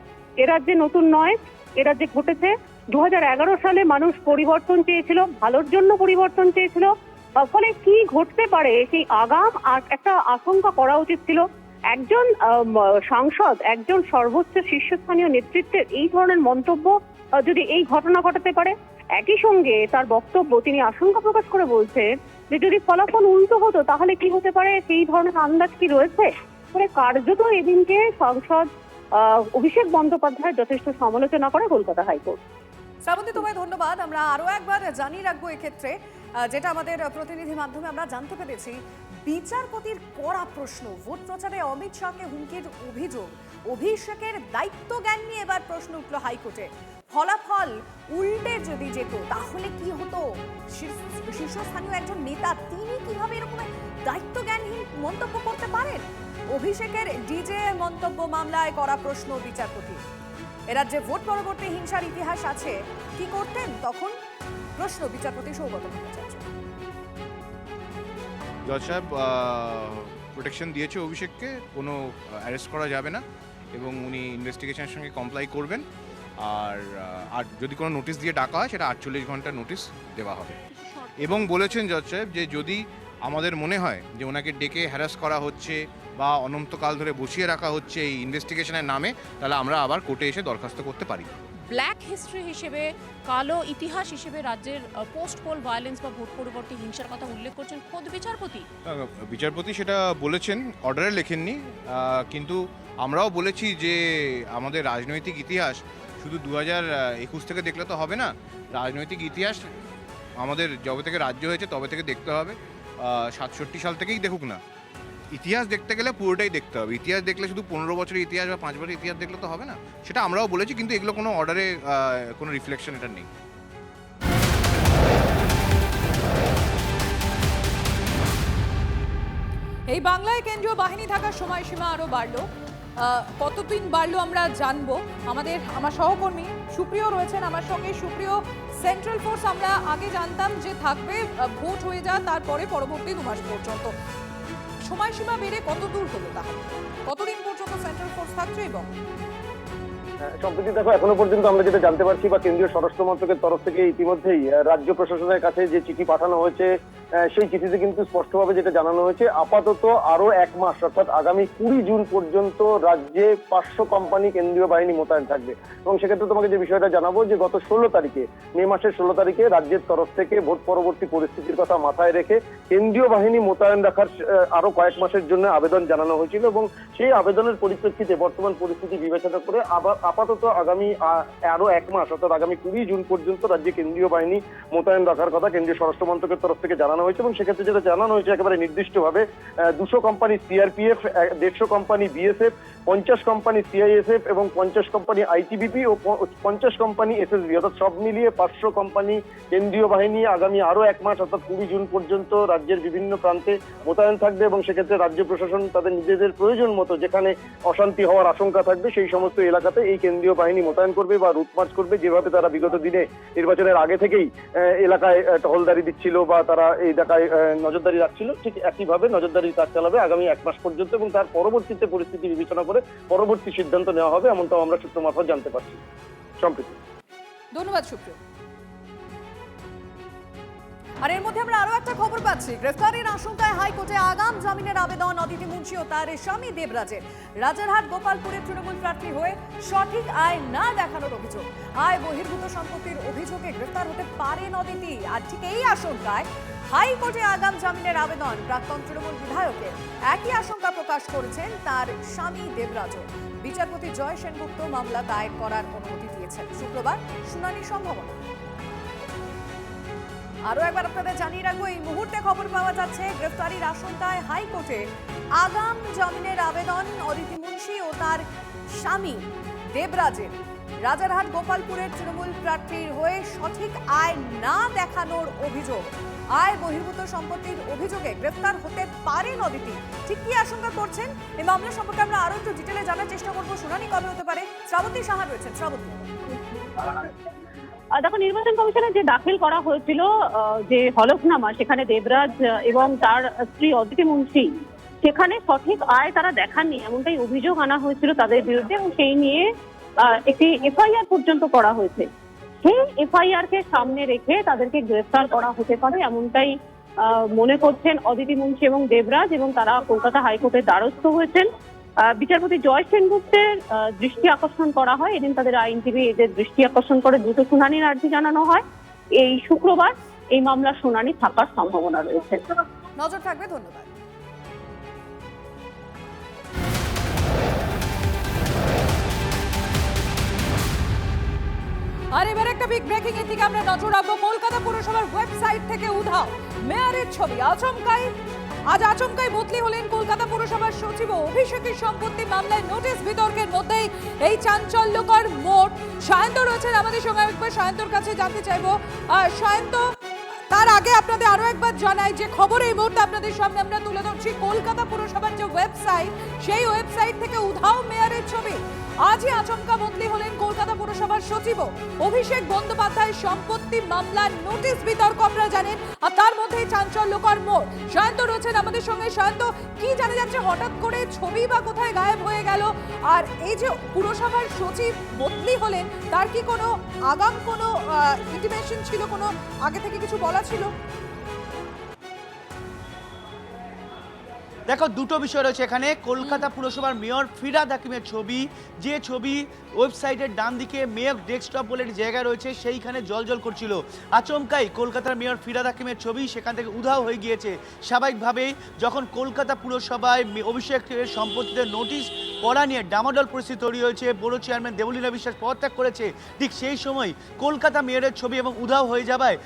এ রাজ্যে নতুন নয়, এ রাজ্যে ঘটেছে। 2011 সালে মানুষ পরিবর্তন চেয়েছিল, ভালোর জন্য পরিবর্তন চেয়েছিল। ফলে কি ঘটতে পারে সেই আগাম একটা আশঙ্কা করা উচিত ছিল। একজন সাংসদ, একজন সর্বোচ্চ শীর্ষস্থানীয় নেতৃত্বের এই ধরনের মন্তব্য যদি এই ঘটনা ঘটাতে পারে। একই সঙ্গে তার বক্তব্য, তিনি আশঙ্কা প্রকাশ করে বলছেন যে যদি ফলাফল উল্টো হতো তাহলে কি হতে পারে, সেই ধরনের আন্দাজ কি রয়েছে? মানে কার্যত এদিনকে সাংসদ অভিষেক বন্দ্যোপাধ্যায় যথেষ্ট সমালোচনা করে কলকাতা হাইকোর্ট। শ্রাবন্তী, তোমায় ধন্যবাদ। আমরা আরো একবার জানিয়ে রাখবো এক্ষেত্রে, যেটা আমাদের প্রতিনিধির মাধ্যমে আমরা জানতে পেরেছি, বিচারপতির কড়া প্রশ্ন, ভোট প্রচারে অমিত শাহকে হুমকির অভিযোগ, অভিষেকের দায়িত্ব জ্ঞান নিয়ে এবার প্রশ্ন উঠল হাইকোর্টে। ফলাফল উল্টে যদি যেত তাহলে কি হতো? শীর্ষস্থানীয় একজন নেতা তিনি কিভাবে এরকম দায়িত্ব জ্ঞানহীন মন্তব্য করতে পারেন? অভিষেকের ডিজে মন্তব্য মামলায় করা প্রশ্ন বিচারপতি। এরাজ্যে ভোট পরবর্তী হিংসার ইতিহাস আছে, কি করতেন তখন? প্রশ্ন বিচারপতি সৌগত ভট্টাচার্য। জজ সাহেব প্রোটেকশন দিয়েছে অভিষেককে, কোনো অ্যারেস্ট করা যাবে না এবং উনি ইনভেস্টিগেশনের সঙ্গে কমপ্লাই করবেন। আর যদি কোনো নোটিশ দিয়ে ডাকা হয় সেটা 48 ঘন্টার নোটিশ দেওয়া হবে। এবং বলেছেন জজ সাহেব যে যদি আমাদের মনে হয় যে ওনাকে ডেকে হ্যারাস করা হচ্ছে বা অনন্তকাল ধরে বসিয়ে রাখা হচ্ছে এই ইনভেস্টিগেশনের নামে, তাহলে আমরা আবার কোর্টে এসে দরখাস্ত করতে পারি। ব্ল্যাক হিস্ট্রি হিসেবে, কালো ইতিহাস হিসেবে রাজ্যের পোস্ট পোল ভায়োলেন্স বা ভোট পরবর্তী হিংসার কথা উল্লেখ করছেন খোদ বিচারপতি। বিচারপতি সেটা বলেছেন, অর্ডারে লেখেননি, কিন্তু আমরাও বলেছি যে আমাদের রাজনৈতিক ইতিহাস শুধু 2021 থেকে দেখলে তো হবে না। রাজনৈতিক ইতিহাস আমাদের যবে থেকে রাজ্য হয়েছে তবে থেকে দেখতে হবে। 67 সাল থেকেই দেখুক না, ইতিহাস দেখতে গেলে পুরোটাই দেখতে হবে। ইতিহাস দেখলে শুধু 15 বছরের ইতিহাস বা 5 বছরের ইতিহাস দেখলে তো হবে না। সেটা আমরাও বলেছি, কিন্তু এগুলো কোনো অর্ডারে কোনো রিফ্লেকশন এটা নেই। এই বাংলায় কেন্দ্রীয় বাহিনী থাকার সময়সীমা আরো বাড়লো। কতদিন বাড়লো আমরা জানবো। আমার সহকর্মী সুপ্রিয় রয়েছেন আমার সঙ্গে। সুপ্রিয়, সেন্ট্রাল ফোর্স আমরা আগে জানতাম যে থাকবে ভোট হয়ে যাওয়া তারপরে পরবর্তী 2 মাস পর্যন্ত, সময়সীমা বেড়ে কত দূর হলো? তাহলে কতদিন পর্যন্ত সেন্ট্রাল ফোর্স থাকছে? এবং সম্প্রতি দেখো, এখনো পর্যন্ত আমরা যেটা জানতে পারছি বা কেন্দ্রীয় স্বরাষ্ট্র মন্ত্রকের তরফ থেকে ইতিমধ্যেই রাজ্য প্রশাসনের কাছে যে চিঠি পাঠানো হয়েছে, সেই চিঠিতে কিন্তু স্পষ্টভাবে যেটা জানানো হয়েছে, আপাতত আরো 1 মাস অর্থাৎ আগামী 20 জুন পর্যন্ত রাজ্যে 500 কোম্পানি কেন্দ্রীয় বাহিনী মোতায়েন থাকবে। এবং সেক্ষেত্রে তোমাকে যে বিষয়টা জানাবো যে গত 16 তারিখে, মে মাসের 16 তারিখে রাজ্যের তরফ থেকে ভোট পরবর্তী পরিস্থিতির কথা মাথায় রেখে কেন্দ্রীয় বাহিনী মোতায়েন রাখার আরো কয়েক মাসের জন্য আবেদন জানানো হয়েছিল। এবং সেই আবেদনের পরিপ্রেক্ষিতে বর্তমান পরিস্থিতি বিবেচনা করে আপাতত আগামী আরো 1 মাস অর্থাৎ আগামী 20 জুন পর্যন্ত রাজ্যে কেন্দ্রীয় বাহিনী মোতায়েন রাখার কথা কেন্দ্রীয় স্বরাষ্ট্র মন্ত্রকের তরফ থেকে জানানো হয়েছে। এবং সেক্ষেত্রে যেটা জানানো হয়েছে একেবারে নির্দিষ্টভাবে 200 company CRPF, 150 company BSF, 50 company CISF এবং 50 কোম্পানি আইটিবিপি ও 50 কোম্পানি এসএসবি অর্থাৎ সব মিলিয়ে 500 কোম্পানি কেন্দ্রীয় বাহিনী আগামী আরো 1 মাস অর্থাৎ 20 জুন পর্যন্ত রাজ্যের বিভিন্ন প্রান্তে মোতায়েন থাকবে। এবং সেক্ষেত্রে রাজ্য প্রশাসন তাদের নিজেদের প্রয়োজন মতো যেখানে অশান্তি হওয়ার আশঙ্কা থাকবে সেই সমস্ত এলাকাতে এই কেন্দ্রীয় বাহিনী মোতায়েন করবে বা রুটমার্চ করবে, যেভাবে তারা বিগত দিনে নির্বাচনের আগে থেকেই এলাকায় টহলদারি দিচ্ছিল বা তারা এই এলাকায় নজরদারি রাখছিল, ঠিক একইভাবে নজরদারি কাজ চালাবে আগামী 1 মাস পর্যন্ত। এবং তার পরবর্তীতে পরিস্থিতি বিবেচনা করে পরবর্তী সিদ্ধান্ত নেওয়া হবে, এমনটাও আমরা সূত্র মারফত জানতে পারছি। সম্প্রীতি। ধন্যবাদ সুপ্রিয়। আর এর মধ্যে আমরা আরো একটা খবর পাচ্ছি, গ্রেফতারের আশঙ্কায় হাইকোর্টে আগাম জামিনের আবেদন অদিতি মুন্সি ও তার স্বামী দেবরাজের। রাজারহাট গোপালপুরে তৃণমূল প্রার্থী হয়ে সঠিক আয় না দেখানোর অভিযোগ, আয় বহির্ভূত সম্পত্তির অভিযোগে গ্রেফতার হতে পারেন অদিতি। আর ঠিক এই আশঙ্কায় হাইকোর্টে আগাম জামিনের আবেদন প্রাক্তন তৃণমূল বিধায়কের। একই আশঙ্কা প্রকাশ করেছেন তার স্বামী দেবরাজও। বিচারপতি জয় সেনগুপ্ত মামলা দায়ের করার অনুমতি দিয়েছেন। শুক্রবার শুনানির সম্ভাবনা। আরো একবার আপনাদের জানিয়ে রাখবো, এই মুহূর্তে খবর পাওয়া যাচ্ছে গ্রেফতারির আশঙ্কায় হাইকোর্টে আগাম জামিনের আবেদন অদিতি মুন্সি ও তার স্বামী দেবরাজের। রাজারহাট গোপালপুরের তৃণমূল প্রার্থীর হয়ে সঠিক আয় না দেখানোর অভিযোগ, আয় বহির্ভূত সম্পত্তির অভিযোগে গ্রেফতার হতে পারেন অদিতি। ঠিক কি আশঙ্কা করছেন এই মামলা সম্পর্কে আমরা আরো একটু ডিটেলে জানার চেষ্টা করবো। শুনানি কবে হতে পারে? শ্রাবন্তী সাহা রয়েছেন। শ্রাবন্তী, দেখো, নির্বাচন কমিশনে যে দাখিল করা হয়েছিল যে হলফনামা, সেখানে দেবরাজ এবং তার স্ত্রী অদিতি মুন্সি সেখানে সঠিক আয় তারা দেখাননি, এমনটাই অভিযোগ আনা হয়েছিল তাদের বিরুদ্ধে। এবং সেই নিয়ে একটি এফআইআর পর্যন্ত করা হয়েছে। সেই এফআইআর কে সামনে রেখে তাদেরকে গ্রেফতার করা হতে পারে, এমনটাই মনে করছেন অদিতি মুন্সি এবং দেবরাজ। এবং তারা কলকাতা হাইকোর্টের দ্বারস্থ হয়েছেন। বিচারপতি জয় সেনগুপ্তের দৃষ্টি আকর্ষণ করা হয়। এদিন তাদের আইনজীবী এদের দৃষ্টি আকর্ষণ করে দ্রুত শুনানির আর্জি জানানো হয়। এই শুক্রবার এই মামলার শুনানি থাকার সম্ভাবনা রয়েছে। নজর থাকবে। ধন্যবাদ। আর এবার একটা বিগ ব্রেকিং এর দিকে আমরা নজর রাখবো। কলকাতা পুরসভার ওয়েবসাইট থেকে উধাও মেয়রের ছবি। আচমকাই বদলি হলেন কলকাতা পুরসভার সচিব। অভিষেকের সম্পত্তি মামলায় নোটিশ বিতর্কের মধ্যেই এই চাঞ্চল্যকর মোড়। সায়ন্ত রয়েছেন আমাদের সঙ্গে, একবার সায়ন্তর কাছে জানতে চাইবো। সায়ন্ত, তার আগে আপনাদের আরো একবার জানাই যে খবর এই মুহূর্তে আপনাদের সামনে আমরা তুলে ধরছি। কলকাতা পুরসভার যে ওয়েবসাইট, সেই ওয়েবসাইট থেকে উধাও মেয়রের ছবি। আজই আচমকা বদলি হলেন কলকাতা পুরসভার সচিব। অভিষেক বন্দ্যোপাধ্যায়ের সম্পত্তি মামলার নোটিশ বিতর্ক আপনারা জানেন, আর তার মধ্যেই চাঞ্চল্যকর মোড়। সায়ন্ত রয়েছেন আমাদের সঙ্গে। সায়ন্ত, কি জানা যাচ্ছে হঠাৎ করে ছবি বা কোথায় গায়েব হয়ে গেল? আর এই যে পুরসভার সচিব বদলি হলেন, তার কি কোনো আগাম কোনো ইন্টিমেশন ছিল, কোনো আগে থেকে কিছু বলা ছিল? দেখো, দুটো বিষয় রয়েছে এখানে। কলকাতা পুরসভার মেয়র ফিরহাদ হাকিমের ছবি, যে ছবি ওয়েবসাইটের ডান দিকে মেয়র ডেস্কটপ বলে একটি জায়গা রয়েছে, সেইখানে জলজল করছিল। আচমকাই কলকাতার মেয়র ফিরহাদ হাকিমের ছবি সেখান থেকে উধাও হয়ে গিয়েছে। স্বাভাবিকভাবেই যখন কলকাতা পুরসভায় অভিষেকের সম্পত্তিতে নোটিশ পড়া নিয়ে ডামাডোল পরিস্থিতি তৈরি হয়েছে, বড় চেয়ারম্যান দেবলীনা বিশ্বাস পদত্যাগ করেছে, ঠিক সেই সময় কলকাতা মেয়রের ছবি এবং উধাও হয়ে যাওয়ায়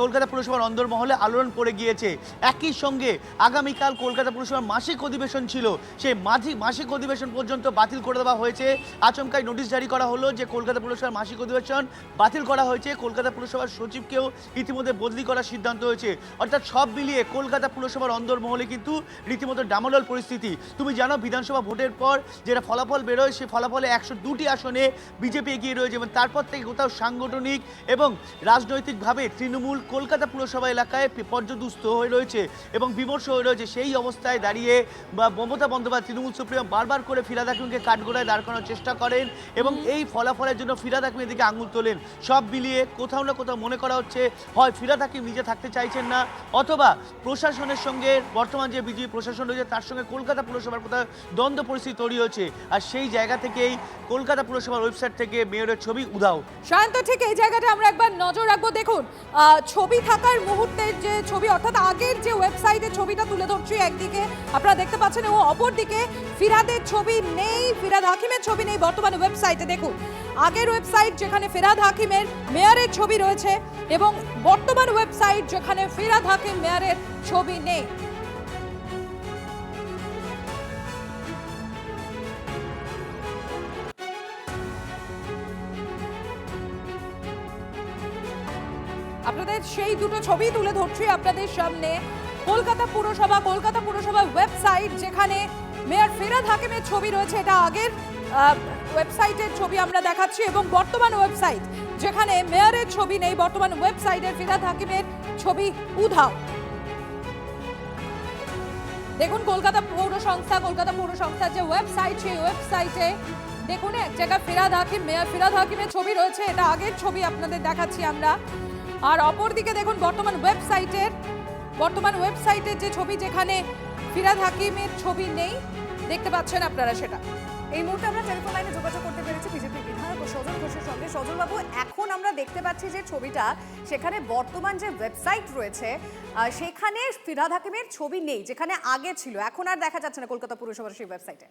কলকাতা পুরসভার অন্দরমহলে আলোড়ন পড়ে গিয়েছে। একই সঙ্গে আগামীকাল কলকাতা পুরসভার মাসিক অধিবেশন ছিল, সেই মাসিক অধিবেশন পর্যন্ত বাতিল করে দেওয়া হয়েছে। আচমকাই নোটিশ জারি করা হলো যে কলকাতা পুরসভার মাসিক অধিবেশন বাতিল করা হয়েছে। কলকাতা পুরসভার সচিবকেও ইতিমধ্যে বদলি করার সিদ্ধান্ত হয়েছে। অর্থাৎ সব মিলিয়ে কলকাতা পুরসভার অন্দরমহলে কিন্তু রীতিমতো ডামাডোল পরিস্থিতি। তুমি জানো, বিধানসভা ভোটের পর যেটা ফলাফল বেরোয় সেই ফলাফলে 102টি আসনে বিজেপি এগিয়ে রয়েছে এবং তারপর থেকে কোথাও সাংগঠনিক এবং রাজনৈতিকভাবে তৃণমূল কলকাতা পুরসভা এলাকায় পর্যদুস্ত হয়ে রয়েছে এবং বিমর্ষ হয়ে রয়েছে। সেই অবস্থায় দাঁড়িয়ে বা মমতা বন্দ্যোপাধ্যায় তৃণমূল সুপ্রিমো বারবার করে ফিরহাদ হাকিমকে কাঠগড়ায় দাঁড় করানোর চেষ্টা করেন এবং এই ফলাফলের জন্য ফিরহাদ হাকিমের দিকে আঙুল তোলেন। সব মিলিয়ে কোথাও না কোথাও মনে করা হচ্ছে হয় ফিরহাদ হাকিম নিজে থাকতে চাইছেন না, অথবা প্রশাসনের সঙ্গে বর্তমান যে বিজেপি প্রশাসন রয়েছে তার সঙ্গে কলকাতা পুরসভার কোথাও দ্বন্দ্ব পরিস্থিতি তৈরি হয়েছে। আর সেই জায়গা থেকেই কলকাতা পুরসভার ওয়েবসাইট থেকে মেয়রের ছবি উধাও। সায়ন্ত, ঠিক এই জায়গাটা আমরা একবার নজর রাখবো। দেখুন, ছবি থাকার মুহূর্তের যে ছবি, অর্থাৎ আগের যে ওয়েবসাইটের ছবিটা তুলে ধরছি একদিকে আপনারা দেখতে পাচ্ছেন এবং অপরদিকে ফিরহাদের ছবি নেই, ফিরহাদ হাকিমের ছবি নেই বর্তমান ওয়েবসাইটে। দেখুন, আগের ওয়েবসাইট যেখানে ফিরহাদ হাকিমের মেয়রের ছবি রয়েছে এবং বর্তমান ওয়েবসাইট যেখানে ফিরহাদ হাকিম মেয়রের ছবি নেই। আপনাদের সেই দুটো ছবি তুলে ধরছি আপনাদের সামনে। কলকাতা পুরসভা ওয়েবসাইট যেখানে মেয়র ফিরহাদ হাকিমের ছবি রয়েছে, এটা আগের ওয়েবসাইটের ছবি আমরা দেখাচ্ছি, এবং বর্তমান ওয়েবসাইট যেখানে মেয়রের ছবি নেই, বর্তমান ওয়েবসাইটের ফিরহাদ হাকিমের ছবি উধাও। দেখুন, কলকাতা পৌর সংস্থার যে ওয়েবসাইট, সেই ওয়েবসাইটে দেখুন এক জায়গায় মেয়র ফিরহাদ হাকিমের ছবি রয়েছে, এটা আগের ছবি আপনাদের দেখাচ্ছি আমরা। আর অপরদিকে দেখুন বর্তমান ওয়েবসাইটের যে ছবি যেখানে ফিরহাদ হাকিমের ছবি নেই, দেখতে পাচ্ছেন আপনারা সেটা। এই মুহূর্তে আমরা টেলিফোন লাইনে যোগাযোগ করতে পেরেছি বিজেপি বিধায়ক সজল ঘোষের সঙ্গে। সজলবাবু, এখন আমরা দেখতে পাচ্ছি যে ছবিটা, সেখানে বর্তমান যে ওয়েবসাইট রয়েছে সেখানে ফিরহাদ হাকিমের ছবি নেই, যেখানে আগে ছিল, এখন আর দেখা যাচ্ছে না কলকাতা পুরসভার সেই ওয়েবসাইটে।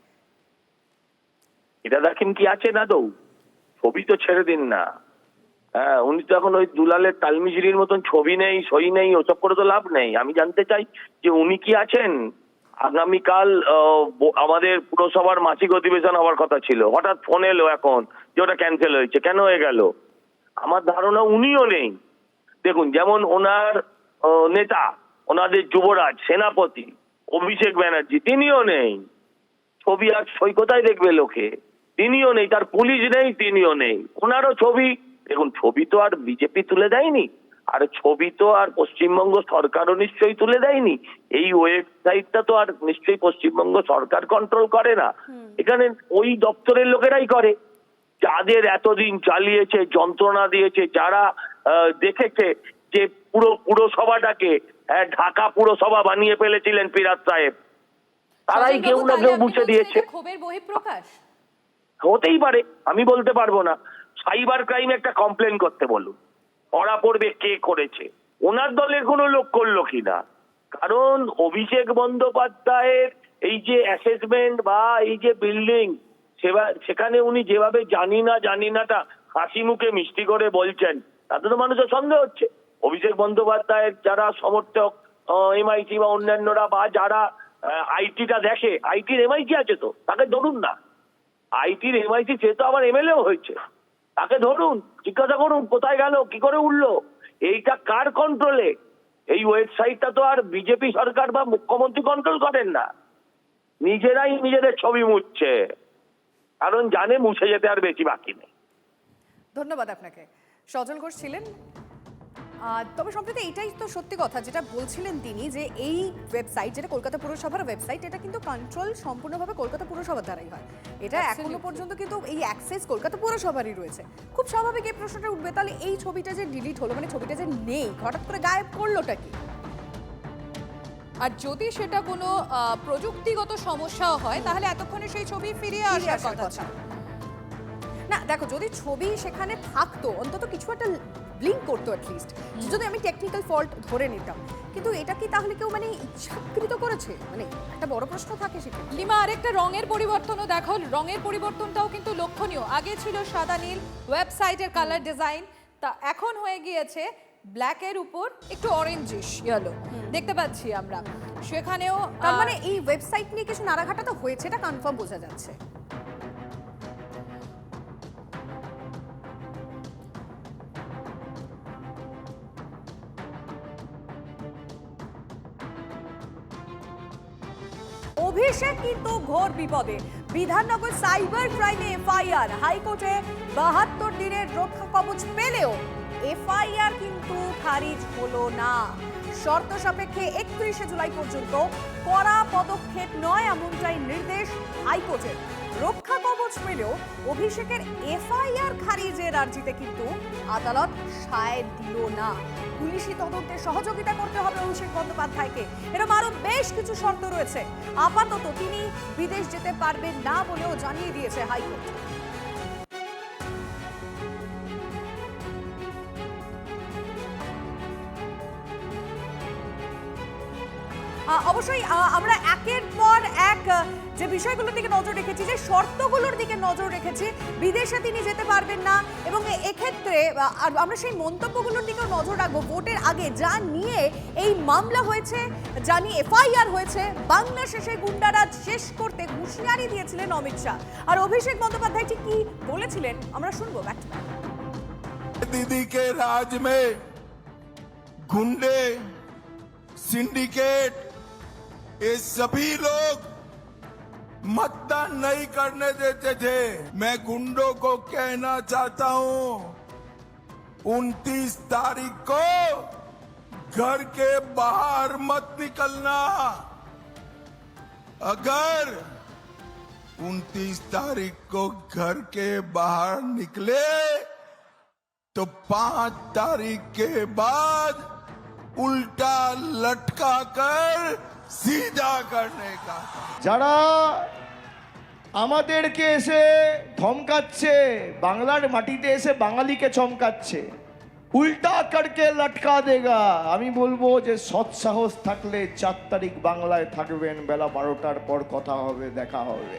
ফিরহাদ হাকিম কি আছে না দৌ? ছবি তো ছেড়ে দিন না। হ্যাঁ, উনি তো এখন ওই দুলালের তালমিজরির মতন ছবি নেই, সই নেই, ওসব করে তো লাভ নেই। আমি জানতে চাই যে উনি কি আছেন। আগামীকাল আমাদের পুরসভার মাসিক অধিবেশন হওয়ার কথা ছিল, হঠাৎ ফোন এলো এখন যে ওটা ক্যান্সেল হয়েছে। কেন হয়ে গেল? আমার ধারণা উনিও নেই। দেখুন, যেমন ওনার নেতা, ওনাদের যুবরাজ সেনাপতি অভিষেক ব্যানার্জি, তিনিও নেই। ছবি আর সই কোথায় দেখবে লোকে? তিনিও নেই। তার পুলিশ নেই, তিনিও নেই। ওনারও ছবি, দেখুন, ছবি তো আর বিজেপি তুলে দেয়নি, আর ছবি তো আর পশ্চিমবঙ্গ সরকারও নিশ্চয়ই তুলে দেয়নি। এই ওয়েবসাইটটা তো আর নিশ্চয়ই পশ্চিমবঙ্গ সরকার কন্ট্রোল করে না, এখানে ওই দপ্তরের লোকেরাই করে, যাদের এতদিন চালিয়েছে, যন্ত্রণা দিয়েছে, যারা দেখেছে যে পুরো পুরসভাটাকে ঢাকা পুরসভা বানিয়ে ফেলেছিলেন ফিরহাদ সাহেব, তারাই কেউ না কেউ মুছে দিয়েছে। ক্ষোভের বহিঃপ্রকাশ হতেই পারে, আমি বলতে পারবো না। সাইবার ক্রাইম একটা কমপ্লেন করতে বলুন, ধরা পড়বে কে করেছে। ওনার দলের কোনো লোক করলো কিনা, কারণ অভিষেক বন্দ্যোপাধ্যায়ের এই যে অ্যাসেসমেন্ট বা এই যে বিল্ডিং, সেখানে উনি যেভাবে জানি নাটা হাসি মুখে মিষ্টি করে বলছেন, তাতে তো মানুষের সন্দেহ হচ্ছে। অভিষেক বন্দ্যোপাধ্যায়ের যারা সমর্থক এমআইটি বা অন্যান্যরা, বা যারা আইটিটা দেখে, আইটির এমআইটি আছে তো, তাকে ধরুন না। আইটির এমআইটি সে তো আবার এমএলএও হয়েছে, তাকে ধরুন, জিজ্ঞাসা করুন কোথায় গেল, কি করে উঠলো, এইটা কার কন্ট্রোলে? এই ওয়েবসাইটটা তো আর বিজেপি সরকার বা মুখ্যমন্ত্রী কন্ট্রোল করেন না, নিজেরাই নিজেদের ছবি মুছছে, কারণ জানে মুছে যেতে আর বেশি বাকি নেই। ধন্যবাদ আপনাকে। সজল ঘোষ ছিলেন। তবে সম্প্রতি এইটাই তো সত্যি কথা যেটা বলছিলেন তিনি, যে এই ওয়েবসাইট যেটা কলকাতা পুরসভার ওয়েবসাইট, এটা কিন্তু কন্ট্রোল সম্পূর্ণভাবে কলকাতা পুরসভার দ্বারাই হয়। এটা এখনো পর্যন্ত কিন্তু এই অ্যাক্সেস কলকাতা পুরসভারই রয়েছে। খুব স্বাভাবিক এই প্রশ্নটা উঠবে, তাহলে এই ছবিটা যে ডিলিট হলো, মানে ছবিটা যে নেই, হঠাৎ করে গায়েব করলোটা কি? আর যদি সেটা কোনো প্রযুক্তিগত সমস্যাও হয়, তাহলে এতক্ষণে সেই ছবি ফিরিয়ে আসার কথা ছিল। না দেখো, যদি ছবি সেখানে থাকতো, অন্তত কিছু একটা ব্লিঙ্ক করতো অ্যাটলিস্ট, যদি আমি টেকনিক্যাল ফল্ট ধরে নিতাম। কিন্তু এটা কি তাহলে কেউ মানে ইচ্ছাকৃত করেছে? মানে একটা বড় প্রশ্ন থাকে সেখানে। লিমা, আরেকটা রঙের পরিবর্তনও দেখো, রঙের পরিবর্তনটাও কিন্তু লক্ষণীয়। আগে ছিল সাদা নীল ওয়েবসাইটের কালার ডিজাইন, তা এখন হয়ে গিয়েছে ব্ল্যাকের উপর একটু অরেঞ্জিশ ইয়েলো দেখতে পাচ্ছি আমরা। সেখানেও তার মানে এই ওয়েবসাইট নিয়ে কিছু নাড়াঘাটা তো হয়েছে, এটা কনফার্ম বোঝা যাচ্ছে। অভিষেক কিন্তু ঘোর বিপদে। বিধাননগর সাইবার ক্রাইমে এফআইআর, হাইকোর্টে 72 দিনের রক্ষা কবচ পেলেও এফআইআর কিন্তু খারিজ হলো না। শর্ত সাপেক্ষে 31শে জুলাই পর্যন্ত কড়া পদক্ষেপ নয় এমনটাই নির্দেশ হাইকোর্টের। রক্ষা কবচ পেলেও অভিষেকের এফআইআর খারিজের আর্জিতে কিন্তু আদালত সায় দিল না। পুলিশি তদন্তে সহযোগিতা করতে হবে অভিষেক বন্দ্যোপাধ্যায়কে, এরকম আরো বেশ কিছু শর্ত রয়েছে। আপাতত তিনি বিদেশ যেতে পারবেন না বলেও জানিয়ে দিয়েছে হাইকোর্ট। অবশ্যই আমরা একের পর এক যে বিষয়গুলোর দিকে নজর রেখেছি, যে শর্তগুলোর দিকে নজর রেখেছি, বিদেশে তিনি যেতে পারবেন না এবং এক্ষেত্রে আমরা সেই মন্তব্যগুলোর দিকেও নজর রাখবো। ভোটের আগে যা নিয়ে এই মামলা হয়েছে, যা নিয়ে এফআইআর হয়েছে, বাংলা শেষে গুন্ডারাজ শেষ করতে হুঁশিয়ারি দিয়েছিলেন অমিত শাহ। আর অভিষেক বন্দ্যোপাধ্যায় ঠিক কি বলেছিলেন আমরা শুনবো। ব্যাক টু दीदी के राज में गुंडे, सिंडिकेट, ये सभी लोग मतदान नहीं करने देते थे। मैं गुंडों को कहना चाहता हूं, 29 तारीख को घर के बाहर मत निकलना। अगर 29 तारीख को घर के बाहर निकले तो 5 तारीख के बाद उल्टा लटका कर सीधा करने का। যারা আমাদেরকে এসে ধমকাচ্ছে, বাংলার মাটিতে এসে বাঙালিকে চমকাচ্ছে, উল্টা করকে লটকা দেগা, আমি বলবো যে সৎসাহস থাকলে 4 তারিখ বাংলায় থাকবেন, বেলা 12টার পর কথা হবে, দেখা হবে।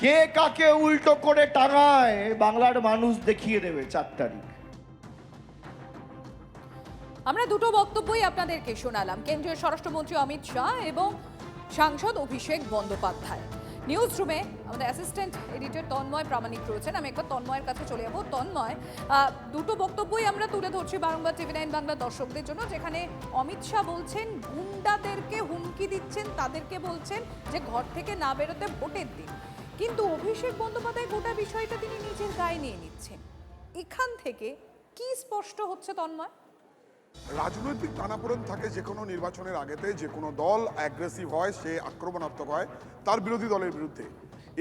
কে কাকে উল্টো করে টাঙায় বাংলার মানুষ দেখিয়ে দেবে 4 তারিখ। আমরা দুটো বক্তব্যই আপনাদেরকে শোনালাম, কেন্দ্রীয় স্বরাষ্ট্রমন্ত্রী অমিত শাহ এবং সাংসদ অভিষেক বন্দ্যোপাধ্যায়। নিউজ রুমে আমাদের অ্যাসিস্ট্যান্ট এডিটর তন্ময় প্রামাণিক রয়েছেন। আমি একবার তন্ময়ের কাছে চলে যাবো। তন্ময়, দুটো বক্তব্যই আমরা তুলে ধরছি বারংবার TV9 বাংলা দর্শকদের জন্য, যেখানে অমিত শাহ বলছেন গুন্ডাদেরকে হুমকি দিচ্ছেন, তাদেরকে বলছেন যে ঘর থেকে না বেরোতে ভোটের দিন, কিন্তু অভিষেক বন্দ্যোপাধ্যায় গোটা বিষয়টা তিনি নিজের গায়ে নিয়ে নিচ্ছেন। এখান থেকে কি স্পষ্ট হচ্ছে তন্ময়? রাজনৈতিক টানাপোড়েন থাকে যে কোনো নির্বাচনের আগেতে, যে কোনো দল অ্যাগ্রেসিভ হয়, সে আক্রমণাত্মক হয় তার বিরোধী দলের বিরুদ্ধে।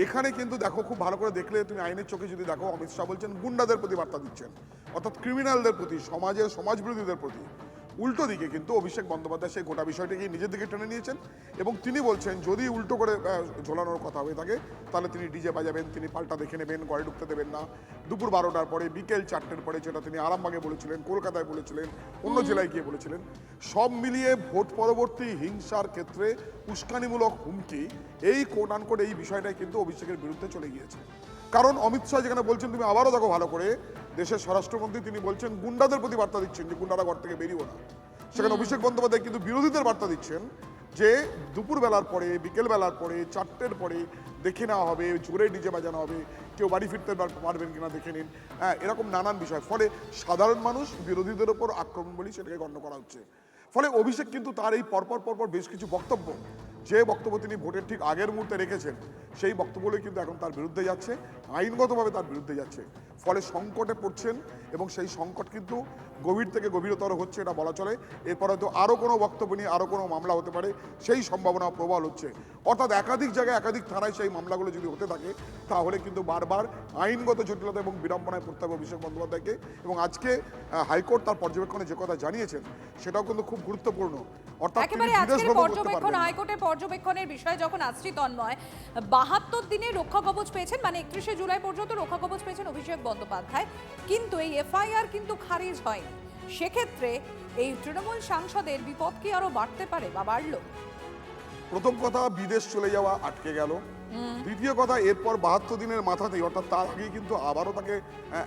এখানে কিন্তু দেখো, খুব ভালো করে দেখলে তুমি আইনের চোখে যদি দেখো, অমিত শাহ বলছেন গুন্ডাদের প্রতি বার্তা দিচ্ছেন, অর্থাৎ ক্রিমিনালদের প্রতি, সমাজ বিরোধীদের প্রতি। উল্টো দিকে কিন্তু অভিষেক বন্দ্যোপাধ্যায় সেই গোটা বিষয়টিকে নিজের দিকে টেনে নিয়েছেন এবং তিনি বলছেন যদি উল্টো করে ঝোলানোর কথা হয়ে থাকে তাহলে তিনি ডিজে বাজাবেন, তিনি পাল্টা দেখে নেবেন, ঘরে ঢুকতে দেবেন না। দুপুর 12টার পরে, বিকেল 4টের পরে, যেটা তিনি আরামবাগে বলেছিলেন, কলকাতায় বলেছিলেন, অন্য জেলায় গিয়ে বলেছিলেন, সব মিলিয়ে ভোট পরবর্তী হিংসার ক্ষেত্রে উস্কানিমূলক হুমকি, এই কোট আনকোট এই বিষয়টাই কিন্তু অভিষেকের বিরুদ্ধে চলে গিয়েছে। কারণ অমিত শাহ যেখানে বলছেন, তুমি আবারও দেখো ভালো করে, দেশের স্বরাষ্ট্রমন্ত্রী তিনি বলছেন গুন্ডাদের প্রতি বার্তা দিচ্ছেন যে গুন্ডারা ঘর থেকে বেরিয়েও না। সেখানে অভিষেক বন্দ্যোপাধ্যায় কিন্তু বিরোধীদের বার্তা দিচ্ছেন যে দুপুর বেলার পরে, বিকেল বেলার পরে, 4টের পরে দেখে নেওয়া হবে, জোরে ডিজে বাজানো হবে, কেউ বাড়ি ফিরতে পারবেন কিনা দেখে নিন, হ্যাঁ, এরকম নানান বিষয়। ফলে সাধারণ মানুষ বিরোধীদের ওপর আক্রমণ বলেই সেটাকে গণ্য করা হচ্ছে। ফলে অভিষেক কিন্তু তার এই পরপর বেশ কিছু বক্তব্য, যে বক্তব্য তিনি ভোটের ঠিক আগের মুহূর্তে রেখেছেন, সেই বক্তব্যগুলো কিন্তু এখন তার বিরুদ্ধে যাচ্ছে, আইনগতভাবে তার বিরুদ্ধে যাচ্ছে। ফলে সংকটে পড়ছেন এবং সেই সংকট কিন্তু গভীর থেকে গভীরতর হচ্ছে, এটা বলা চলে। এরপর হয়তো আরও কোনো বক্তব্য নিয়ে আরও কোনো মামলা হতে পারে, সেই সম্ভাবনা প্রবল হচ্ছে। অর্থাৎ একাধিক জায়গায়, একাধিক থানায় সেই মামলাগুলো যদি হতে থাকে, তাহলে কিন্তু বারবার আইনগত জটিলতা এবং বিড়ম্বনায় পড়তে হবে অভিষেক বন্দ্যোপাধ্যায়কে। এবং আজকে হাইকোর্ট তার পর্যবেক্ষণে যে কথা জানিয়েছেন, সেটাও কিন্তু খুব গুরুত্বপূর্ণ। অর্থাৎ একেবারে আজকের পর্যবেক্ষণ, হাইকোর্টের পর্যবেক্ষণের বিষয় যখন আসছি তন্ময়, 72 দিনে রক্ষা কবচ পেয়েছেন, মানে 31শে জুলাই পর্যন্ত রক্ষা কবচ পেয়েছেন অভিষেক বন্দ্যোপাধ্যায়, কিন্তু এই এফআইআর কিন্তু খারিজ হয়নি। সেক্ষেত্রে এই তৃণমূল সাংসদের বিপদ কি আরো বাড়তে পারে বা বাড়লো? প্রথম কথা, বিদেশ চলে যাওয়া আটকে গেল। দ্বিতীয় কথা, এরপর 72 দিনের মাথাতেই, অর্থাৎ তার আগেই কিন্তু আবারও তাকে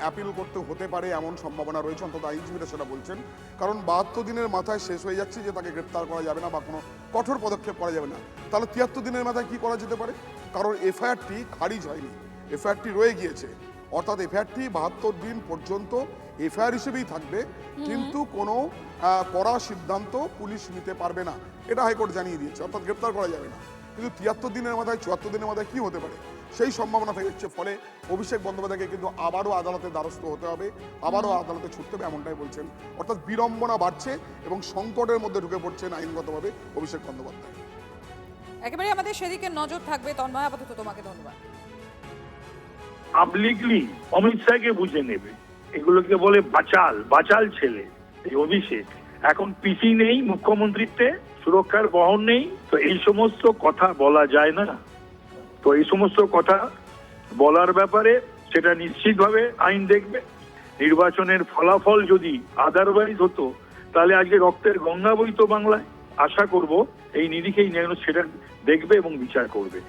অ্যাপিল করতে হতে পারে এমন সম্ভাবনা রয়েছে, অন্তত আইনজীবীরা সেটা বলছেন। কারণ 72 দিনের মাথায় শেষ হয়ে যাচ্ছে যে তাকে গ্রেপ্তার করা যাবে না বা কোনো কঠোর পদক্ষেপ করা যাবে না। তাহলে 73 দিনের মাথায় কি করা যেতে পারে? কারণ এফআইআরটি খারিজ হয়নি, এফআইআরটি রয়ে গিয়েছে। অর্থাৎ এফআইআরটি 72 দিন পর্যন্ত এফআইআর হিসেবেই থাকবে, কিন্তু কোনো কড়া সিদ্ধান্ত পুলিশ নিতে পারবে না, এটা হাইকোর্ট জানিয়ে দিয়েছে। অর্থাৎ গ্রেপ্তার করা যাবে না। কিন্তু 73 দিনের মাথায় 74 দিনের মাথায় কি হতে পারে সেই সম্ভাবনা থেকে যাচ্ছে। ফলে অভিষেক বন্দ্যোপাধ্যায়কে কিন্তু আবারও আদালতের দ্বারস্থ হতে হবে, আবারও আদালতে ছুটতে হবে, এমনটাই বলছেন। অর্থাৎ বিড়ম্বনা বাড়ছে এবং সংকটের মধ্যে ঢুকে পড়ছেন আইনগতভাবে অভিষেক বন্দ্যোপাধ্যায়। একেবারে আমাদের সেদিকে নজর থাকবে। তন্ময়, আপাতত তোমাকে ধন্যবাদ। পাবলিকলি অমিত শাহকে বুঝে নেবে, এগুলোকে বলে বাচাল ছেলে এই অভিষেক। এখন পিসি নেই মুখ্যমন্ত্রীত্বে, সুরক্ষার বহন নেই, তো এই সমস্ত কথা বলা যায় না। তো এই সমস্ত কথা বলার ব্যাপারে সেটা নিশ্চিতভাবে আইন দেখবে। নির্বাচনের ফলাফল যদি আদারওয়াইজ হতো তাহলে আজকে রক্তের গঙ্গা বইতো বাংলায়। আশা করব এই নিরিখেই সেটা দেখবে এবং বিচার করবে।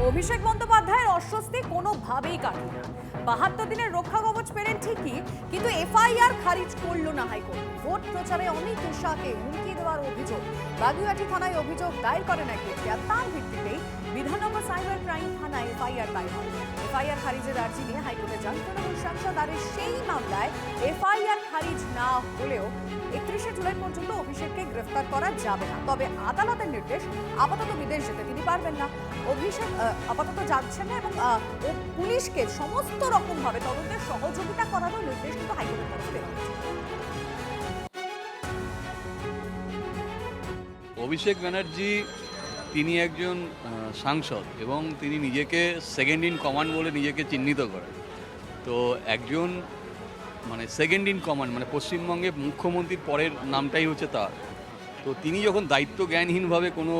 অভিষেক বন্দ্যোপাধ্যায়ের অস্বস্তি কোনোভাবেই কাটল না। 72 দিনের রক্ষা কবচ পেলেন ঠিকই, কিন্তু এফআইআর খারিজ করলো না হাইকোর্ট। ভোট প্রচারে অমিত শাহকে হুমকি দেওয়ার অভিযোগ, বাগুইআটি থানায় অভিযোগ দায়ের করেন এক ব্যক্তি, আর তার ভিত্তিতেই বিধাননগর সাইবার ক্রাইম থানায় এফআইআর দায়ের হয়। এফআইআর খারিজের আর্জি নিয়ে হাইকোর্টে যান তৃণমূল সাংসদ, আর সেই মামলায় এফআইআর খারিজ না হলেও 31শে জুলাই পর্যন্ত অভিষেককে গ্রেফতার করা যাবে না। তবে আদালতের নির্দেশ, আপাতত বিদেশ যেতে তিনি পারবেন না। অভিষেক আপাতত যাচ্ছেন না এবং পুলিশকে সমস্ত রকম ভাবে তদন্তের সহযোগিতা করারও নির্দেশ কিন্তু হাইকোর্টের তরফে দেওয়া হয়েছে। অভিষেক ব্যানার্জি তিনি একজন সাংসদ এবং তিনি নিজেকে সেকেন্ড ইন কমান্ড বলে নিজেকে চিহ্নিত করেন। তো একজন মানে সেকেন্ড ইন কমান্ড মানে পশ্চিমবঙ্গে মুখ্যমন্ত্রীর পরের নামটাই হচ্ছে তার। তো তিনি যখন দায়িত্ব জ্ঞানহীনভাবে কোনো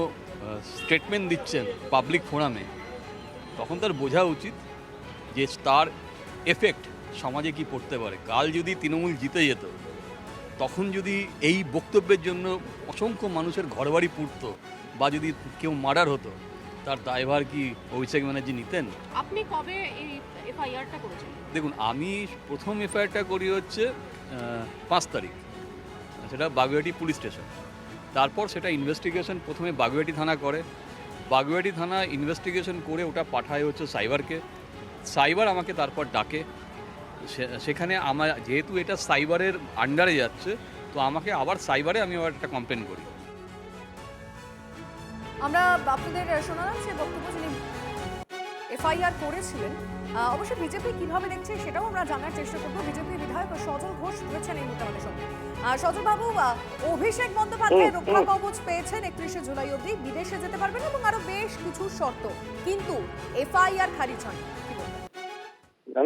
স্টেটমেন্ট দিচ্ছেন পাবলিক ফোরামে, তখন তার বোঝা উচিত যে তার এফেক্ট সমাজে কি পড়তে পারে। কাল যদি তৃণমূল জিতে যেত, তখন যদি এই বক্তব্যের জন্য অসংখ্য মানুষের ঘরবাড়ি পুড়ত বা যদি কেউ মার্ডার হতো, তার দায়ভার কি অভিষেক ব্যানার্জি নিতেন? আপনি কবে এই এফআইআরটা করেছেন? দেখুন, আমি প্রথম এফআইআরটা করি হচ্ছে 5 তারিখ, সেটা বাগুইআটি পুলিশ স্টেশন। তারপর সেটা ইনভেস্টিগেশন প্রথমে বাগুইআটি থানা করে, বাগুইআটি থানা ইনভেস্টিগেশন করে ওটা পাঠায় হচ্ছে সাইবারকে। সাইবার আমাকে তারপর ডাকে, সেখানে আমার যেহেতু এটা সাইবারের আন্ডারে যাচ্ছে, তো আমাকে আবার সাইবারে আমি আবার একটা কমপ্লেন করি। আমরা আপনাদের শোনালাম সেই বক্তব্য, যিনি এফআইআর করেছিলেন। অবশ্যই বিজেপি কিভাবে দেখছে সেটাও আমরা জানার চেষ্টা করবো। বিজেপি বিধায়ক সজল ঘোষ রয়েছেন এই মুহূর্তে আমাদের সঙ্গে। সজল বাবু, অভিষেক বন্দ্যোপাধ্যায় রক্ষা কবচ পেয়েছেন 31শে জুলাই অবধি, বিদেশে যেতে পারবেন এবং আরো বেশ কিছু শর্ত, কিন্তু এফআইআর খারিজ হয়নি।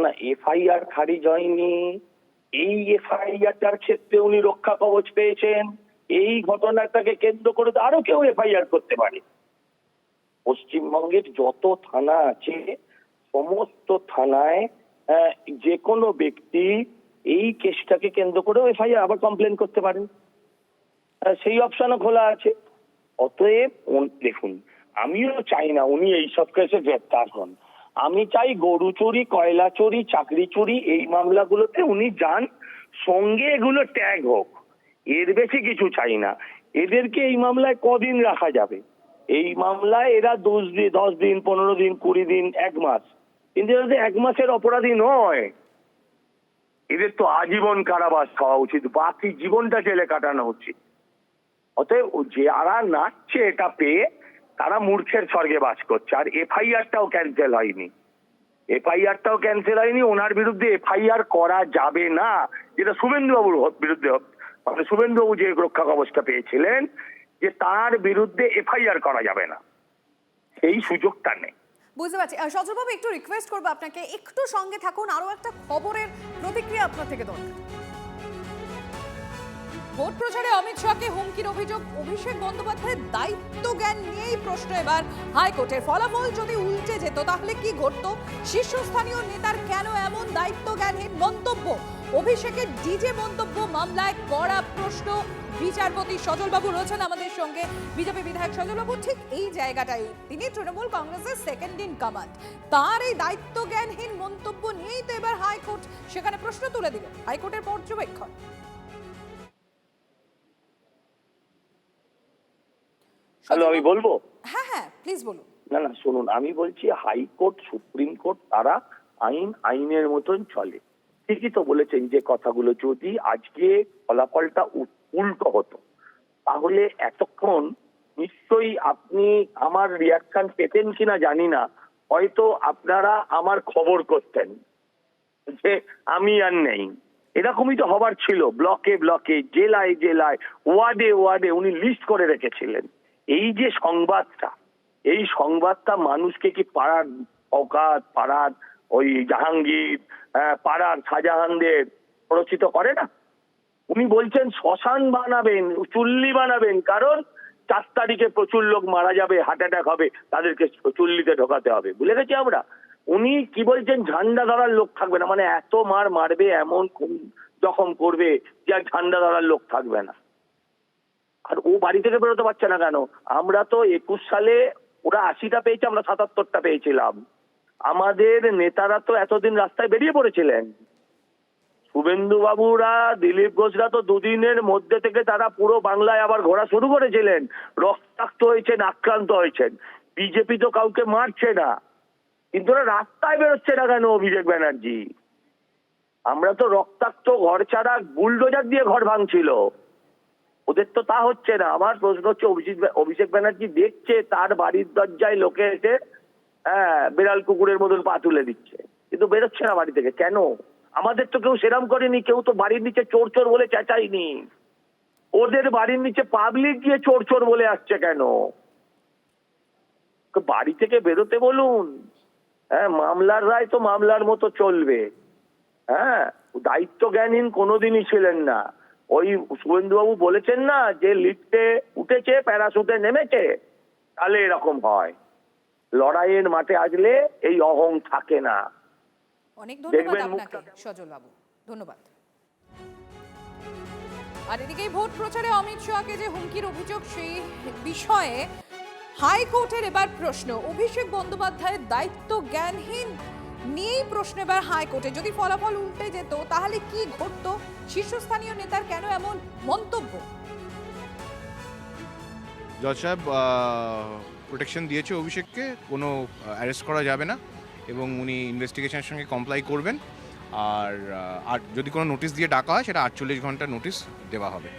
না, এফআইআর খারিজ হয়নি। এই এফআইআরটার ক্ষেত্রে উনি রক্ষা কবচ পেয়েছেন। এই ঘটনাটাকে কেন্দ্র করে আরো কেউ এফআইআর করতে পারে। পশ্চিমবঙ্গের যত থানা আছে, সমস্ত থানায় যে কোনো ব্যক্তি এই কেসটাকে কেন্দ্র করেও এফআইআর আবার কমপ্লেন করতে পারেন, সেই অপশনও খোলা আছে। অতএব দেখুন, আমিও চাই না উনি এইসব কেসে গ্রেপ্তার হন। আমি চাই গরু চুরি, কয়লা চুরি, চাকরি চুরি, এই মামলাগুলোতে উনি যান, সঙ্গে এগুলো ট্যাগ হোক। এর বেশি কিছু চাই না। এদেরকে এই মামলায় কদিন রাখা যাবে? এই মামলায় এরা 10 দিন, 15 দিন, 20 দিন, 1 মাস, কিন্তু এরা 1 মাসের অপরাধী নয়। এদের তো আজীবন কারাবাস খাওয়া উচিত, বাকি জীবনটা জেলে কাটানো উচিত। অতএব যারা নাচছে এটা পেয়ে, তারা মূর্খের স্বর্গে বাস করছে। আর এফআইআরটাও ক্যান্সেল হয়নি, এফআইআরটাও ক্যান্সেল হয়নি। ওনার বিরুদ্ধে এফআইআর করা যাবে না, যেটা শুভেন্দুবাবুর বিরুদ্ধে, মানে শুভেন্দুবাবু যে রক্ষা কবচটা পেয়েছিলেন, যে তার বিরুদ্ধে এফআইআর করা যাবে না, এই সুযোগটা নেই। বুঝতে পারছি। সজল বাবু, একটু রিকোয়েস্ট করবো আপনাকে, একটু সঙ্গে থাকুন, আরো একটা খবরের প্রতিক্রিয়া আপনার থেকে দরকার। ভোট প্রচারে অমিত শাহকে হুমকির অভিযোগ, অভিষেক বন্দ্যোপাধ্যায়ের দায়িত্ব জ্ঞান নিয়েই প্রশ্ন এবার হাইকোর্টের। ফলাফল যদি উল্টে যেত তাহলে কি ঘটতো? শীর্ষস্থানীয় নেতার কেন এমন দায়িত্ব জ্ঞানহীন মন্তব্য? অভিষেকের ডিজে মন্তব্য মামলায় কড়া প্রশ্ন। বিচারপতি সজল বাবু রয়েছেন আমাদের সঙ্গে, বিজেপি বিধায়ক সজল বাবু ঠিক এই জায়গাটাই, তিনি তৃণমূল কংগ্রেসের সেকেন্ড ইন কমান্ড। তার এই দায়িত্ব জ্ঞানহীন মন্তব্য নিয়েই তো এবার হাইকোর্ট সেখানে প্রশ্ন তুলে দিল। হাইকোর্টের পর্যবেক্ষণ। হ্যালো, আমি বলবো? হ্যাঁ, প্লিজ বলুন। না, শুনুন, আমি বলছি হাইকোর্ট, সুপ্রিম কোর্ট, তারা আইনের মতন চলে, ঠিকই তো বলেছেন যে কথাগুলো, যদি আজকে ফলাফলটা উল্টো হতো তাহলে এতক্ষণ নিশ্চয়ই আপনি আমার রিয়াকশন পেতেন কিনা জানি না, হয়তো আপনারা আমার খবর করতেন যে আমি আর নেই। এরকমই তো হবার ছিল, ব্লকে ব্লকে, জেলায় জেলায়, ওয়ার্ডে ওয়ার্ডে উনি লিস্ট করে রেখেছিলেন। এই যে সংবাদটা, এই সংবাদটা মানুষকে কি পাড়ার অকাত, পাড়ার ওই জাহাঙ্গীর, পাড়ার শাহজাহানদের প্ররোচিত করে না? উনি বলছেন শ্মশান বানাবেন, চুল্লি বানাবেন, কারণ 4 তারিখে প্রচুর লোক মারা যাবে, হার্ট অ্যাটাক হবে, তাদেরকে চুল্লিতে ঢোকাতে হবে। ভুলে গেছি আমরা। উনি কি বলছেন, ঝান্ডা ধরার লোক থাকবে না, মানে এত মারবে, এমন জখম করবে যে আর ঝান্ডা ধরার লোক থাকবে না। আর ও বাড়ি থেকে বেরোতে পারছে না কেন? আমরা তো 21 সালে ওরা 80টা পেয়েছে, আমরা 77টা পেয়েছিলাম। আমাদের নেতারা তো এতদিন রাস্তায় বেরিয়ে পড়েছিলেন। শুভেন্দু বাবুরা, দিলীপ ঘোষরা তো দুদিনের মধ্যে থেকে তারা পুরো বাংলায় আবার ঘোরা শুরু করেছিলেন, রক্তাক্ত হয়েছেন, আক্রান্ত হয়েছেন। বিজেপি তো কাউকে মারছে না, কিন্তু ওরা রাস্তায় বেরোচ্ছে না কেন? অভিষেক ব্যানার্জি, আমরা তো রক্তাক্ত ঘর ছাড়া বুলডোজার দিয়ে ঘর ভাঙছিল, ওদের তো তা হচ্ছে না। আমার প্রশ্ন হচ্ছে, অভিষেক ব্যানার্জি দেখছে তার বাড়ির দরজায় লোকে এসে বিড়াল কুকুরের মতন পা তুলে দিচ্ছে, কিন্তু বেরোচ্ছে না বাড়ি থেকে কেন? আমাদের তো কেউ সেরাম করেনি, কেউ তো বাড়ির নিচে চোর চোর বলে চেঁচায়নি। ওদের বাড়ির নিচে পাবলিক গিয়ে চোর চোর বলে আসছে কেন? বাড়ি থেকে বেরোতে বলুন। মামলার রায় তো মামলার মতো চলবে। দায়িত্ব জ্ঞানহীন কোনোদিনই ছিলেন না। ওই শুভেন্দুবাবু বলেছেন না যে লিফটে উঠেছে, প্যারাশুটে নেমেছে, তাহলে এরকম হয়। লড়াইয়ের মাঠে আসলে এই অহং থাকে না। অনেক ধন্যবাদ আপনাকে সজল বাবু, ধন্যবাদ। আর এদিকে ভোট প্রচারে অমিত শাহকে যে হুমকির অভিযোগ, সেই বিষয়ে হাইকোর্টের এবার প্রশ্ন। অভিষেক বন্দ্যোপাধ্যায়ের দায়িত্ব জ্ঞানহীন নিয়েই প্রশ্ন এবার হাইকোর্টে। যদি ফলাফল উল্টে যেত তাহলে কি ঘটতো? শীর্ষস্থানীয় নেতার কেন এমন মন্তব্য? জজ সাহেব প্রোটেকশন দিয়েছে অভিষেককে, কোনো অ্যারেস্ট করা যাবে না এবং উনি ইনভেস্টিগেশনের সঙ্গে কমপ্লাই করবেন। আর যদি কোনো নোটিশ দিয়ে ডাকা হয়, সেটা 48 ঘন্টার নোটিশ দেওয়া হবে।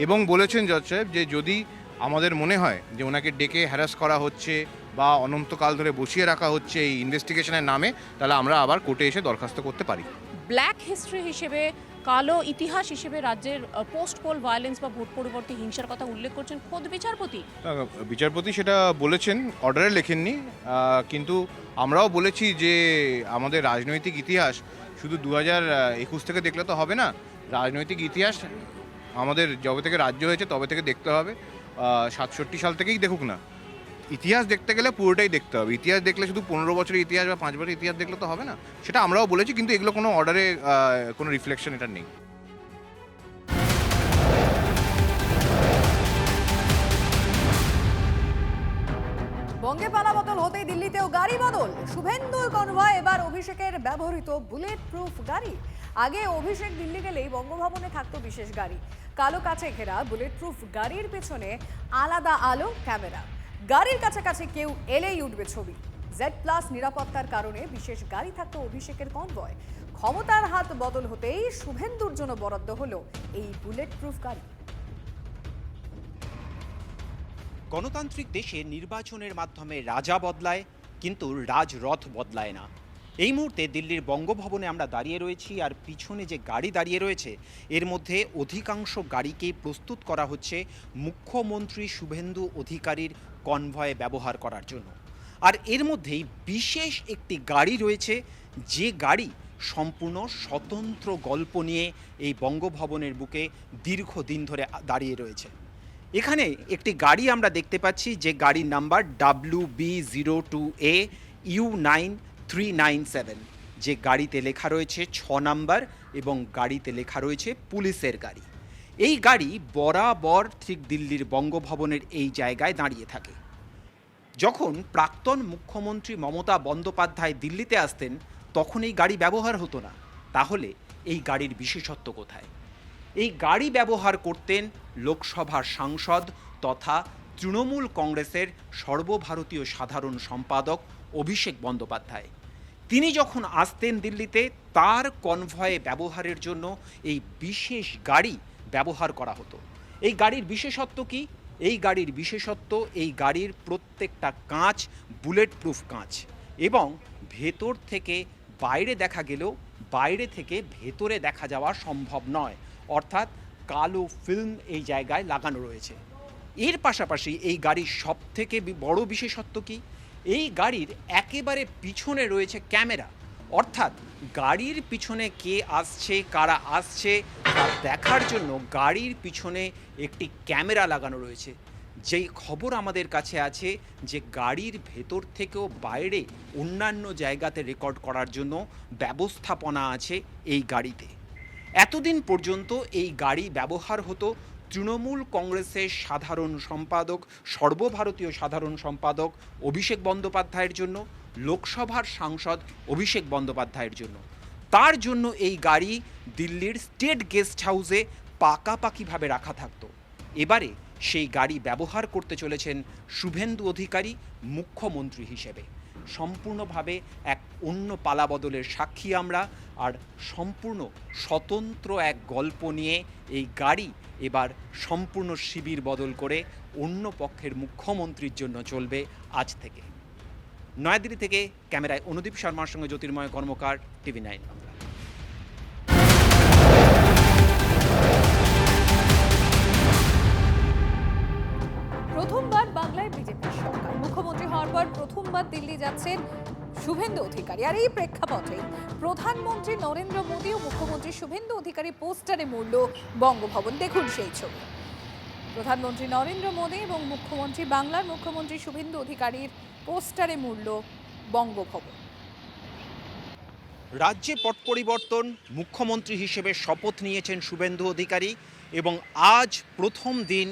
এবং বলেছেন জজ সাহেব যে যদি আমাদের মনে হয় যে ওনাকে ডেকে হ্যারাস করা হচ্ছে বা অনন্তকাল ধরে বসিয়ে রাখা হচ্ছে এই ইনভেস্টিগেশনের নামে, তাহলে আমরা আবার কোর্টে এসে দরখাস্ত করতে পারি। ব্ল্যাক হিস্ট্রি হিসেবে, কালো ইতিহাস হিসেবে রাজ্যের পোস্ট পোল ভায়োলেন্স বা ভোট পরবর্তী হিংসার কথা উল্লেখ করছেন খোদ বিচারপতি। বিচারপতি সেটা বলেছেন, অর্ডারে লেখেননি, কিন্তু আমরাও বলেছি যে আমাদের রাজনৈতিক ইতিহাস শুধু 2021 থেকে দেখলে তো হবে না। রাজনৈতিক ইতিহাস আমাদের যবে থেকে রাজ্য হয়েছে তবে থেকে দেখতে হবে। 67 সাল থেকেই দেখুক না, ইতিহাস দেখতে গেলে পুরোটাই দেখতে হবে। ইতিহাস দেখলে শুধু 15 বছরের ইতিহাস বা 5 বছরের ইতিহাস দেখলে তো হবে না। সেটা আমরাও বলেছি, কিন্তু এগুলো কোনো অর্ডারে কোনো রিফ্লেকশন এটা নেই। বঙ্গে পালা বদল হতেই দিল্লিতেও গাড়ি বদল। শুভেন্দুর কনভয় এবার অভিষেকের ব্যবহৃত বুলেট প্রুফ গাড়ি। আগে অভিষেক দিল্লি গেলেই বঙ্গভবনে থাকতো বিশেষ গাড়ি, কালো কাচে ঘেরা বুলেট প্রুফ গাড়ির পেছনে আলাদা আলো, ক্যামেরা। গাড়ির কাছাকাছি কেউ এলেই উঠবে ছবি। Z+ নিরাপত্তার কারণে বিশেষ গাড়ি থাকতো অভিষেকের কনভয়। ক্ষমতার হাত বদল হতেই শুভেন্দুর জন্য বরাদ্দ হলো এই বুলেট প্রুফ গাড়ি। গণতান্ত্রিক দেশে নির্বাচনের মাধ্যমে রাজা বদলায়, কিন্তু রাজরথ বদলায় না। এই মুহূর্তে দিল্লির বঙ্গভবনে আমরা দাঁড়িয়ে রয়েছি, আর পিছনে যে গাড়ি দাঁড়িয়ে রয়েছে এর মধ্যে অধিকাংশ গাড়িকেই প্রস্তুত করা হচ্ছে মুখ্যমন্ত্রী শুভেন্দু অধিকারীর কনভয়ে ব্যবহার করার জন্য। আর এর মধ্যেই বিশেষ একটি গাড়ি রয়েছে, যে গাড়ি সম্পূর্ণ স্বতন্ত্র গল্প নিয়ে এই বঙ্গভবনের বুকে দীর্ঘদিন ধরে দাঁড়িয়ে রয়েছে। এখানে একটি গাড়ি আমরা দেখতে পাচ্ছি, যে গাড়ির নাম্বার WB02A U9397, যে গাড়িতে লেখা রয়েছে 6 নাম্বার এবং গাড়িতে লেখা রয়েছে পুলিশের গাড়ি। এই গাড়ি বরাবর ঠিক দিল্লির বঙ্গভবনের এই জায়গায় দাঁড়িয়ে থাকে। যখন প্রাক্তন মুখ্যমন্ত্রী মমতা বন্দ্যোপাধ্যায় দিল্লিতে আসতেন তখন এই গাড়ি ব্যবহার হতো না। তাহলে এই গাড়ির বিশেষত্ব কোথায়? এই গাড়ি ব্যবহার করতেন লোকসভার সাংসদ তথা তৃণমূল কংগ্রেসের সর্বভারতীয় সাধারণ সম্পাদক অভিষেক বন্দ্যোপাধ্যায়। তিনি যখন আসতেন দিল্লিতে তার কনভয়ে ব্যবহারের জন্য এই বিশেষ গাড়ি ব্যবহার করা হতো। এই গাড়ির বিশেষত্ব কি? এই গাড়ির বিশেষত্ব, এই গাড়ির প্রত্যেকটা কাঁচ বুলেট প্রুফ কাঁচ, এবং ভেতর থেকে বাইরে দেখা গেলেও বাইরে থেকে ভেতরে দেখা যাওয়া সম্ভব নয়, অর্থাৎ কালো ফিল্ম এই জায়গায় লাগানো রয়েছে। এর পাশাপাশি এই গাড়ির সবথেকে বড় বিশেষত্ব কি? এই গাড়ির একেবারে পিছনে রয়েছে ক্যামেরা, অর্থাৎ গাড়ির পিছনে কে আসছে, কারা আসছে তা দেখার জন্য গাড়ির পিছনে একটি ক্যামেরা লাগানো রয়েছে। যেই খবর আমাদের কাছে আছে যে গাড়ির ভেতর থেকেও বাইরে অন্যান্য জায়গাতে রেকর্ড করার জন্য ব্যবস্থাপনা আছে এই গাড়িতে। এতদিন পর্যন্ত এই গাড়ি ব্যবহার হতো তৃণমূল কংগ্রেসের সাধারণ সম্পাদক, সর্বভারতীয় সাধারণ সম্পাদক অভিষেক বন্দ্যোপাধ্যায়ের জন্য, লোকসভার সাংসদ অভিষেক বন্দ্যোপাধ্যায়ের জন্য। তার জন্য এই গাড়ি দিল্লির স্টেট গেস্ট হাউসে পাকাপাকিভাবে রাখা থাকতো। এবারে সেই গাড়ি ব্যবহার করতে চলেছেন শুভেন্দু অধিকারী মুখ্যমন্ত্রী হিসেবে। সম্পূর্ণভাবে এক অন্য পালাবদলের সাক্ষী আমরা, আর সম্পূর্ণ স্বতন্ত্র এক গল্প নিয়ে এই গাড়ি এবার সম্পূর্ণ শিবির বদল করে অন্য পক্ষের মুখ্যমন্ত্রীর জন্য চলবে আজ থেকে। নয়াদিল্লি থেকে ক্যামেরায় অনুদীপ শর্মার সঙ্গে জ্যোতির্ময় কর্মকার, TV9 বাংলা। প্রথমবার বাংলায় বিজেপি সরকার, মুখ্যমন্ত্রী হওয়ার পর প্রথমবার দিল্লি যাচ্ছেন শুভেন্দু অধিকারী। আর এই প্রেক্ষাপটে প্রধানমন্ত্রী নরেন্দ্র মোদী ও মুখ্যমন্ত্রী শুভেন্দু অধিকারী পোস্টারে মুড়ল বঙ্গভবন। দেখুন সেই ছবি। প্রধানমন্ত্রী নরেন্দ্র মোদী এবং মুখ্যমন্ত্রী বাংলার মুখ্যমন্ত্রী শুভেন্দু অধিকারীর পোস্টারে মুড়ল বঙ্গভবন। রাজ্যে পট পরিবর্তন, মুখ্যমন্ত্রী হিসেবে শপথ নিয়েছেন শুভেন্দু অধিকারী, এবং আজ প্রথম দিন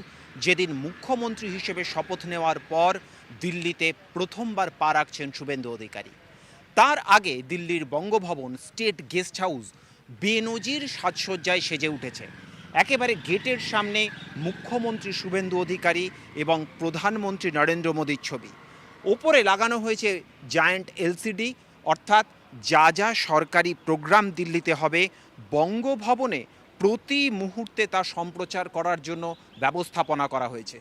যেদিন মুখ্যমন্ত্রী হিসেবে শপথ নেওয়ার পর দিল্লিতে প্রথমবার পা রাখছেন শুভেন্দু অধিকারী। তার আগে দিল্লির বঙ্গভবন স্টেট গেস্ট হাউস বেনজির সাজসজ্জায় সেজে উঠেছে। একেবারে গেটের সামনে মুখ্যমন্ত্রী শুভেন্দু অধিকারী এবং প্রধানমন্ত্রী নরেন্দ্র মোদীর ছবি। ওপরে লাগানো হয়েছে জায়ান্ট LCD, অর্থাৎ যা যা সরকারি প্রোগ্রাম দিল্লিতে হবে বঙ্গভবনে প্রতি মুহূর্তে তা সম্প্রচার করার জন্য ব্যবস্থাপনা করা হয়েছে।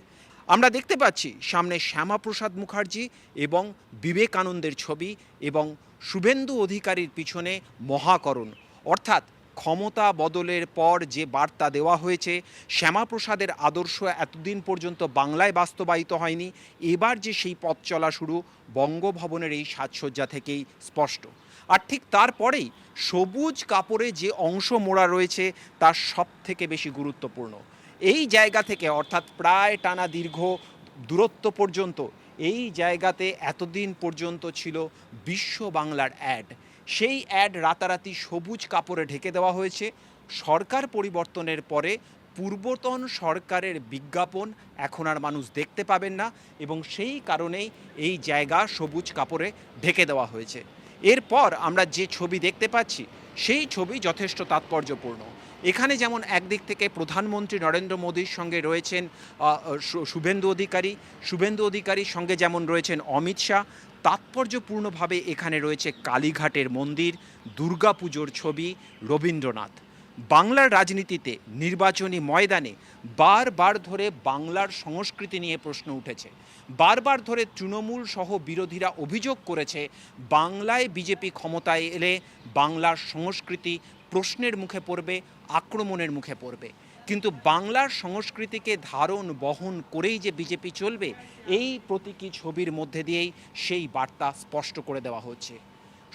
আমরা দেখতে পাচ্ছি সামনে শ্যামাপ্রসাদ মুখার্জি এবং বিবেকানন্দের ছবি, এবং শুভেন্দু অধিকারীর পিছনে মহাকরণ, অর্থাৎ ক্ষমতা বদলের পর যে বার্তা দেওয়া হয়েছে, শ্যামাপ্রসাদের আদর্শ এতদিন পর্যন্ত বাংলায় বাস্তবায়িত হয়নি, এবার যে সেই পথ চলা শুরু বঙ্গভবনের এই সাজসজ্জা থেকেই স্পষ্ট। আর ঠিক তারপরেই সবুজ কাপড়ে যে অংশ মোড়া রয়েছে তার সব থেকে বেশি গুরুত্বপূর্ণ। এই জায়গা থেকে, অর্থাৎ প্রায় টানা দীর্ঘ দূরত্ব পর্যন্ত এই জায়গাতে এতদিন পর্যন্ত ছিল বিশ্ব বাংলার অ্যাড। সেই অ্যাড রাতারাতি সবুজ কাপড়ে ঢেকে দেওয়া হয়েছে। সরকার পরিবর্তনের পরে পূর্বতন সরকারের বিজ্ঞাপন এখন আর মানুষ দেখতে পাবেন না, এবং সেই কারণেই এই জায়গা সবুজ কাপড়ে ঢেকে দেওয়া হয়েছে। এরপর আমরা যে ছবি দেখতে পাচ্ছি সেই ছবি যথেষ্ট তাৎপর্যপূর্ণ। এখানে যেমন একদিক থেকে প্রধানমন্ত্রী নরেন্দ্র মোদীর সঙ্গে রয়েছেন শুভেন্দু অধিকারীর সঙ্গে যেমন রয়েছেন অমিত শাহ, তাৎপর্যপূর্ণভাবে এখানে রয়েছে কালীঘাটের মন্দির, দুর্গাপুজোর ছবি, রবীন্দ্রনাথ। বাংলার রাজনীতিতে নির্বাচনী ময়দানে বারবার ধরে বাংলার সংস্কৃতি নিয়ে প্রশ্ন উঠেছে। বারবার ধরে তৃণমূল সহ বিরোধীরা অভিযোগ করেছে বাংলায় বিজেপি ক্ষমতায় এলে বাংলার সংস্কৃতি প্রশ্নের মুখে পড়বে, আক্রমণের মুখে পড়বে। কিন্তু বাংলার সংস্কৃতিকে ধারণ বহন করেই যে বিজেপি চলবে, এই প্রতীকী ছবির মধ্যে দিয়েই সেই বার্তা স্পষ্ট করে দেওয়া হচ্ছে।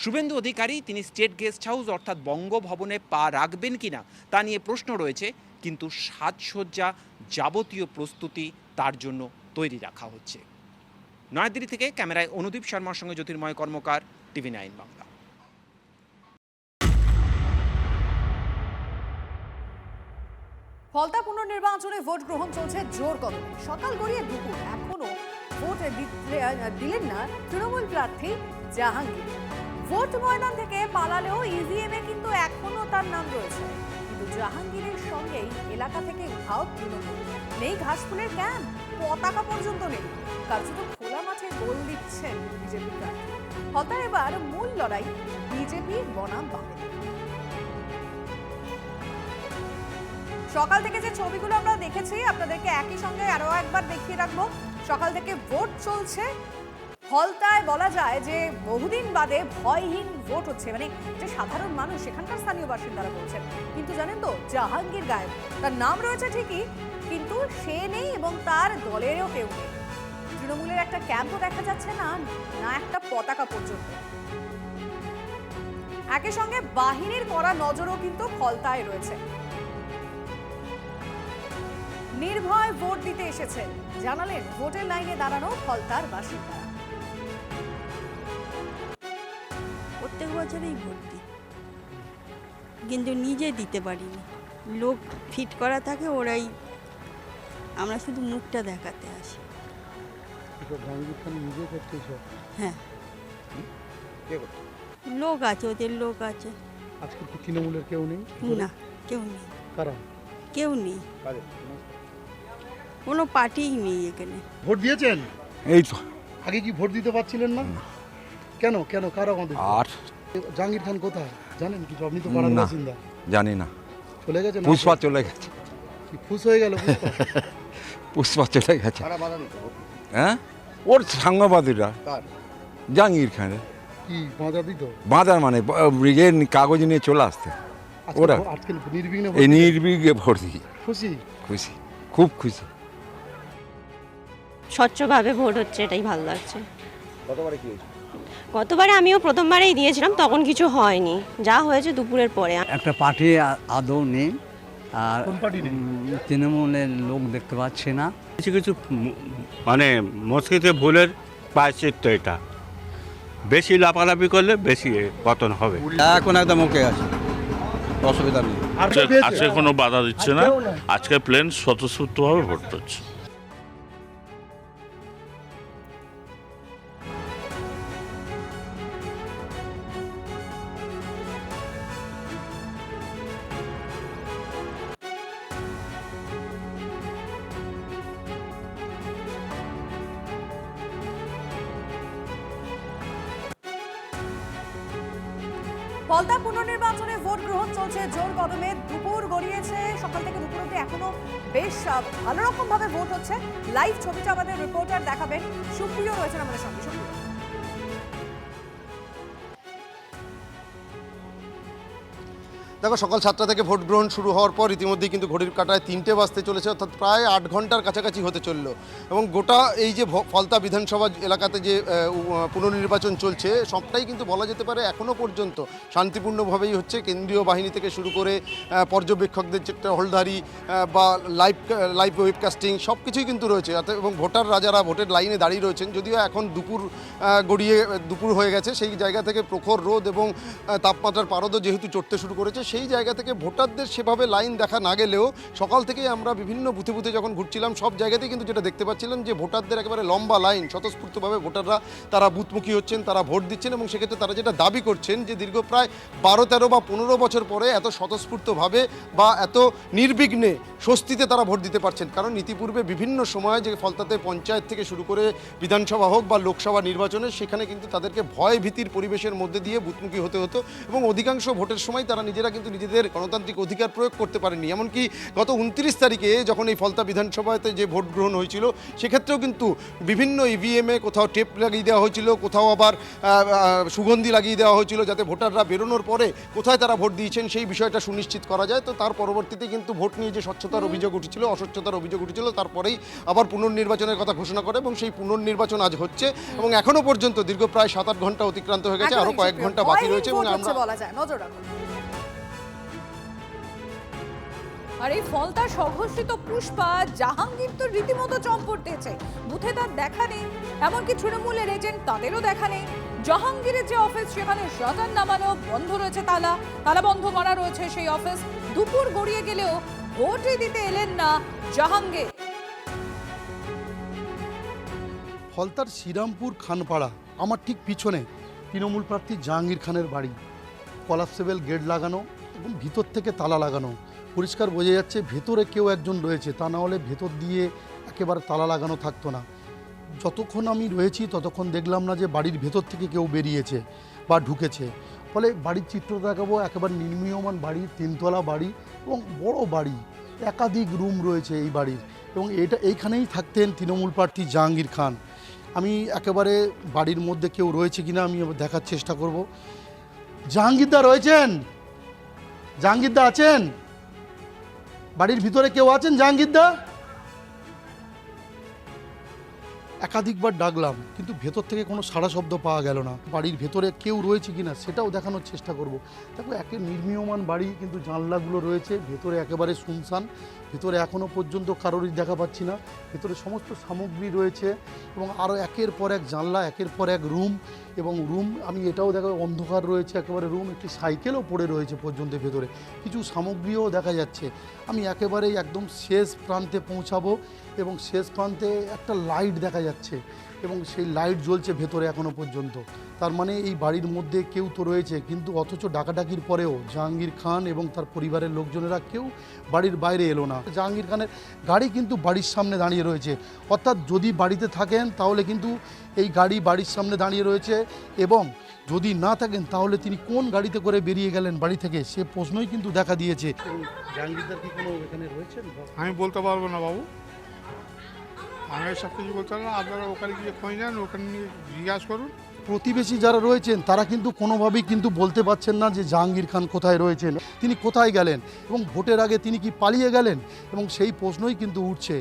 শুভেন্দু অধিকারী তিনি স্টেট গেস্ট হাউস অর্থাৎ বঙ্গভবনে পা রাখবেন কিনা তা নিয়ে প্রশ্ন রয়েছে, কিন্তু সাজসজ্জা যাবতীয় প্রস্তুতি তার জন্য তৈরি রাখা হচ্ছে। নয়াদিল্লি থেকে ক্যামেরায় অনুদীপ শর্মার সঙ্গে জ্যোতির্ময় কর্মকার, TV9 বাংলা। ফলতা পুনর্নির্বাচনে ভোট গ্রহণ চলছে জোর কদমে। সকাল গড়িয়ে দুপুর এখনো ভোট দিলেন না তৃণমূল প্রার্থী জাহাঙ্গীর। ভোট ময়দান থেকে পালালেও ইভিএমে কিন্তু এখনো তার নাম রয়েছে। কিন্তু জাহাঙ্গীরের সঙ্গেই এলাকা থেকে ঘাও তৃণমূল। নেই ঘাসফুলের ক্যাম্প, পতাকা পর্যন্ত নেই। কার্যত খোলা মাঠে গোল দিচ্ছেন বিজেপি প্রার্থী। ফলতায় এবার মূল লড়াই বিজেপি বনাম বামেদের। সকাল থেকে যে ছবিগুলো আমরা দেখেছি আপনাদেরকে একই সঙ্গে আরো একবার দেখিয়ে রাখবো। সকাল থেকে ভোট চলছে ফলতায়, বলা যায় যে বহুদিন বাদে ভয়হীন ভোট হচ্ছে, মানে যে সাধারণ মানুষ সেখানকার স্থানীয় বাসিন্দারা বলছেন। কিন্তু জানেন তো, জাহাঙ্গীর গায়েব, তার নাম রয়েছে ঠিকই, কিন্তু সে নেই এবং তার দলেরও কেউ নেই। তৃণমূলের একটা ক্যাম্পও দেখা যাচ্ছে না, না একটা পতাকা পর্যন্ত। একই সঙ্গে বাহিনীর কড়া নজরও কিন্তু ফলতায় রয়েছে। নির্ভয় ভোট দিতে এসেছেন, জানালেন ভোটের লাইনে দাঁড়ানো ফলতার বাসিন্দারা। প্রত্যেক বছরই ভোট দিই, কিন্তু নিজে দিতে পারিনি। লোক ফিট করা থাকে, ওরাই, আমরা শুধু মুখটা দেখাতে আসি। হ্যাঁ, লোক আছে, ওদের লোক আছে। আজকে কি তৃণমূলের কেউ নেই? না, কেউ নেই। কারা? কেউ নেই, কোনো পার্টিই নেই এখানে। ভোট দিয়েছেন? এই তো আগে কি ভোট দিতে পারছিলেন না? কেন কেন কারা আমাদের? আর জাহাঙ্গীর খান কোথায় জানেন কিছু? আপনি তো পাড়ার বাসিন্দা। জানি না। চলে গেছে? পুষ্পা চলে গেছে। কি ফুস হয়ে গেল? পুষ্পা চলে গেছে। হ্যাঁ, ওর সাংবাদিকরা জাহাঙ্গীর খানের কি বাঁধা দিত? বাঁধার মানে ব্রিগেড কাগজ নিয়ে চলে আসতে। ওরা আজকে নির্বিঘ্নে এই নির্বিঘ্নে ভোট দিই। খুশি? খুশি, খুব খুশি। স্বচ্ছভাবে ভোট হচ্ছে, এটাই ভালো লাগছে। কতবারে কি হয়েছে? গতবারে আমিও প্রথমবারেই দিয়েছিলাম, তখন কিছু হয়নি, যা হয়েছে দুপুরের পরে। একটা পার্টি আদৌ নেই, আর তৃণমূলের লোক দেখতে পাচ্ছি না। কিছু কিছু মানে মস্কিতে ভুলের প্রায়শ্চিত্ত এটা। বেশি লাফালাফি করলে বেশি পতন হবে। এখন একদম ওকে আছে, অসুবিধা নেই। আজকে কোনো বাধা দিচ্ছে না, আজকে প্লেন স্বতঃস্ফূর্তভাবে ভোট হচ্ছে। ফলতা পুনর্নির্বাচনে ভোট গ্রহণ চলছে জোর কদমে। দুপুর গড়িয়েছে, সকাল থেকে দুপুর অব্দি এখনো বেশ ভালো রকম ভাবে ভোট হচ্ছে। লাইভ ছবিটা আমাদের রিপোর্টার দেখাবেন, সুপ্রিয় রয়েছেন আমাদের সঙ্গে। সুপ্রিয়, দেখো, সকাল 7টা থেকে ভোট গ্রহণ শুরু হওয়ার পর ইতিমধ্যেই কিন্তু ঘড়ির কাঁটায় 3টে বাজতে চলেছে, অর্থাৎ প্রায় 8 ঘন্টার কাছাকাছি হতে চললো। এবং গোটা এই যে ফলতা বিধানসভা এলাকাতে যে পুনর্নির্বাচন চলছে, সবটাই কিন্তু বলা যেতে পারে এখনও পর্যন্ত শান্তিপূর্ণভাবেই হচ্ছে। কেন্দ্রীয় বাহিনী থেকে শুরু করে পর্যবেক্ষকদের যে টহলদারি বা লাইভ ওয়েবকাস্টিং সব কিছুই কিন্তু রয়েছে। এবং ভোটাররা যারা ভোটের লাইনে দাঁড়িয়ে রয়েছেন, যদিও এখন দুপুর হয়ে গেছে, সেই জায়গা থেকে প্রখর রোদ এবং তাপমাত্রার পারদও যেহেতু চড়তে শুরু করেছে, সেই জায়গা থেকে ভোটারদের সেভাবে লাইন দেখা না গেলেও সকাল থেকেই আমরা বিভিন্ন বুথে বুথে যখন ঘুরছিলাম, সব জায়গাতেই কিন্তু যেটা দেখতে পাচ্ছিলাম যে ভোটারদের একেবারে লম্বা লাইন, স্বতঃস্ফূর্তভাবে ভোটাররা তারা বুথমুখী হচ্ছেন, তারা ভোট দিচ্ছেন। এবং সেক্ষেত্রে তারা যেটা দাবি করছেন যে দীর্ঘ প্রায় 12, 13 বা 15 বছর পরে এত স্বতঃস্ফূর্তভাবে বা এত নির্বিঘ্নে স্বস্তিতে তারা ভোট দিতে পারছেন। কারণ ইতিপূর্বে বিভিন্ন সময় যে ফলতাতে পঞ্চায়েত থেকে শুরু করে বিধানসভা হোক বা লোকসভা নির্বাচনে, সেখানে কিন্তু তাদেরকে ভয় ভীতির পরিবেশের মধ্যে দিয়ে বুথমুখী হতে হতো এবং অধিকাংশ ভোটের সময় তারা নিজেরা কিন্তু নিজেদের গণতান্ত্রিক অধিকার প্রয়োগ করতে পারেননি। এমনকি গত 29 তারিখে যখন এই ফলতা বিধানসভাতে যে ভোট গ্রহণ হয়েছিল, সেক্ষেত্রেও কিন্তু বিভিন্ন ইভিএমে কোথাও টেপ লাগিয়ে দেওয়া হয়েছিল, কোথাও আবার সুগন্ধি লাগিয়ে দেওয়া হয়েছিল, যাতে ভোটাররা বেরোনোর পরে কোথায় তারা ভোট দিয়েছেন সেই বিষয়টা সুনিশ্চিত করা যায়। তো তার পরবর্তীতে কিন্তু ভোট নিয়ে যে স্বচ্ছতার অভিযোগ উঠেছিল, অস্বচ্ছতার অভিযোগ উঠেছিল, তারপরেই আবার পুনর্নির্বাচনের কথা ঘোষণা করে এবং সেই পুনর্নির্বাচন আজ হচ্ছে। এবং এখনো পর্যন্ত দীর্ঘ প্রায় 7-8 ঘন্টা অতিক্রান্ত হয়ে গেছে, আরো কয়েক ঘন্টা বাকি রয়েছে। এবং আমরা বলা যায়, নজর রাখুন। আর এই ফলতা সংঘর্ষিত পুষ্পা জাহাঙ্গীর তো রীতিমতো চম্পট দিয়েছে, বুথে তার দেখা নেই, এমনকি তৃণমূলের এজেন্ট তাদেরও দেখা নেই। জাহাঙ্গীরের যে অফিস, সেখানে শাটার নামানো, বন্ধ রয়েছে, তালা বন্ধ করা রয়েছে সেই অফিস। দুপুর গড়িয়ে গেলেও ভোটই দিতে এলেন না জাহাঙ্গীর। ফলতার শ্রীরামপুর খানপাড়া, আমার ঠিক পিছনে তৃণমূল প্রার্থী জাহাঙ্গীর খানের বাড়ি। কলাপসেবল গেট লাগানো এবং ভিতর থেকে তালা লাগানো, পরিষ্কার বোঝা যাচ্ছে ভেতরে কেউ একজন রয়েছে, তা না হলে ভেতর দিয়ে একেবারে তালা লাগানো থাকতো না। যতক্ষণ আমি রয়েছি ততক্ষণ দেখলাম না যে বাড়ির ভেতর থেকে কেউ বেরিয়েছে বা ঢুকেছে। ফলে বাড়ির চিত্র দেখাবো, একেবারে নির্মীয়মান বাড়ি, 3তলা বাড়ি এবং বড় বাড়ি, একাধিক রুম রয়েছে এই বাড়ির, এবং এইখানেই থাকতেন তৃণমূল প্রার্থী জাহাঙ্গীর খান। আমি একেবারে বাড়ির মধ্যে কেউ রয়েছে কিনা আমি দেখার চেষ্টা করব। জাহাঙ্গীরদা রয়েছেন? জাহাঙ্গীরদা আছেন? বাড়ির ভিতরে কেউ আছেন জাহাঙ্গীরদা? একাধিকবার ডাকলাম কিন্তু ভেতর থেকে কোনো সাড়া শব্দ পাওয়া গেল না। বাড়ির ভেতরে কেউ রয়েছে কিনা সেটাও দেখানোর চেষ্টা করব। দেখো একে নির্মীয়মান বাড়ি, কিন্তু জানলাগুলো রয়েছে, ভেতরে একেবারে শুনশান, ভেতরে এখনও পর্যন্ত কারোরই দেখা পাচ্ছি না। ভেতরে সমস্ত সামগ্রী রয়েছে এবং আরও একের পর এক জানলা, একের পর এক রুম, এবং রুম আমি এটাও দেখা অন্ধকার রয়েছে একেবারে রুম, একটি সাইকেলও পড়ে রয়েছে পর্যন্ত ভেতরে, কিছু সামগ্রীও দেখা যাচ্ছে। আমি একেবারেই একদম শেষ প্রান্তে পৌঁছাবো এবং শেষ প্রান্তে একটা লাইট দেখা যাচ্ছে এবং সেই লাইট জ্বলছে ভেতরে এখনও পর্যন্ত। তার মানে এই বাড়ির মধ্যে কেউ তো রয়েছে, কিন্তু অথচ ডাকাডাকির পরেও জাহাঙ্গীর খান এবং তার পরিবারের লোকজনেরা কেউ বাড়ির বাইরে এলো না। জাহাঙ্গীর খানের গাড়ি কিন্তু বাড়ির সামনে দাঁড়িয়ে রয়েছে, অর্থাৎ যদি বাড়িতে থাকেন তাহলে কিন্তু এই গাড়ি বাড়ির সামনে দাঁড়িয়ে রয়েছে, এবং যদি না থাকেন তাহলে তিনি কোন গাড়িতে করে বেরিয়ে গেলেন বাড়ি থেকে সে প্রশ্নই কিন্তু দেখা দিয়েছে। জাহাঙ্গীরদার কি কোনো এখানে রয়েছেন? আমি বলতে পারবো না বাবু, আমি সব কিছু বলতে পারবো না। আপনারা ওখানে গিয়ে খোঁজ নেন, ওখানে নিয়ে জিজ্ঞাসা করুন। প্রতিবেশী যারা রয়েছেন তারা কিন্তু কোনোভাবেই কিন্তু বলতে পারছেন না যে জাহাঙ্গীর খান কোথায় রয়েছেন, তিনি কোথায় গেলেন, এবং ভোটের আগে তিনি কি পালিয়ে গেলেন, এবং সেই প্রশ্নই কিন্তু উঠছে।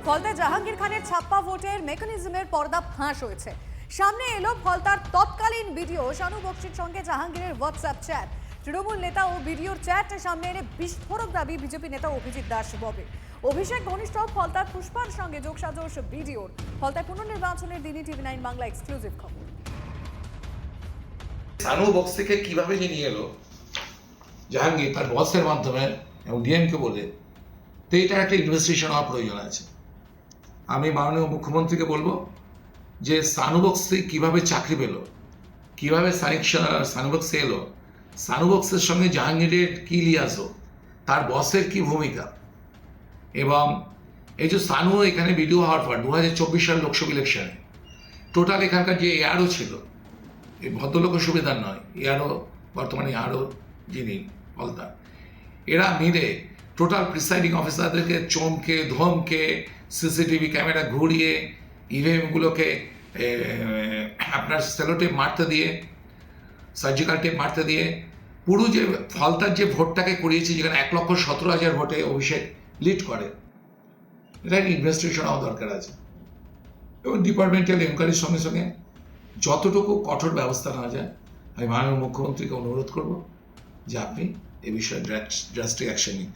ফলতায় জাহাঙ্গীর খানের ছাপ্পা ভোটের মেকানিজমের পর্দা ফাঁস হয়েছে। সামনে এলো ফলতার তৎকালীন ভিডিও, শানু বক্সির সঙ্গে জাহাঙ্গীরের হোয়াটসঅ্যাপ চ্যাট। তৃণমূল নেতা ও ভিডিওর চ্যাট সামনে এনে বিস্ফোরক দাবি বিজেপি নেতা অভিজিৎ দাস ববে। অভিষেক ঘনিষ্ঠ ফলতার পুষ্পার সঙ্গে যোগসাজশ ভিডিওর। ফলতায় পুনর্নির্বাচনের দিনই TV9 বাংলা এক্সক্লুসিভ খবর। শানু বক্স থেকে কিভাবে নিয়ে এলো জাহাঙ্গীর তার বসের মাধ্যমে এবং ডিএমকে বলে, তো এটা একটা ইনভেস্টিগেশন হওয়ার প্রয়োজন আছে। আমি মাননীয় মুখ্যমন্ত্রীকে বলবো যে সানুবক্স থেকে কীভাবে চাকরি পেল, কীভাবে সানুবক্সে এলো, সানুবক্সের সঙ্গে জাহাঙ্গীরের কী লিয়াজো, তার বসের কি ভূমিকা, এবং এই যে সানু এখানে ভিডিও হওয়ার পর 2024 সাল লোকসভা ইলেকশনে টোটাল এখানকার যে এআরও ছিল, এই ভদ্রলোকের সুবিধার নয়, এআরও বর্তমানে এআরও যিনি ফলতা, এরা মিলে টোটাল প্রিসাইডিং অফিসারদেরকে চমকে ধমকে সিসিটিভি ক্যামেরা ঘুরিয়ে ইভিএমগুলোকে আপনার সেলোটেপ মারতে দিয়ে, সার্জিক্যাল টেপ মারতে দিয়ে, পুরো যে ফলতার যে ভোটটাকে করিয়েছে, যেখানে 1,17,000 ভোটে অভিষেক লিড করে, এটা ইনভেস্টিগেশন হওয়া দরকার আছে, এবং ডিপার্টমেন্টাল এনকোয়ারির সঙ্গে সঙ্গে যতটুকু কঠোর ব্যবস্থা নেওয়া যায় আমি মাননীয় মুখ্যমন্ত্রীকে অনুরোধ করব যে আপনি এ বিষয়ে ড্রাস্টিক অ্যাকশন নিন।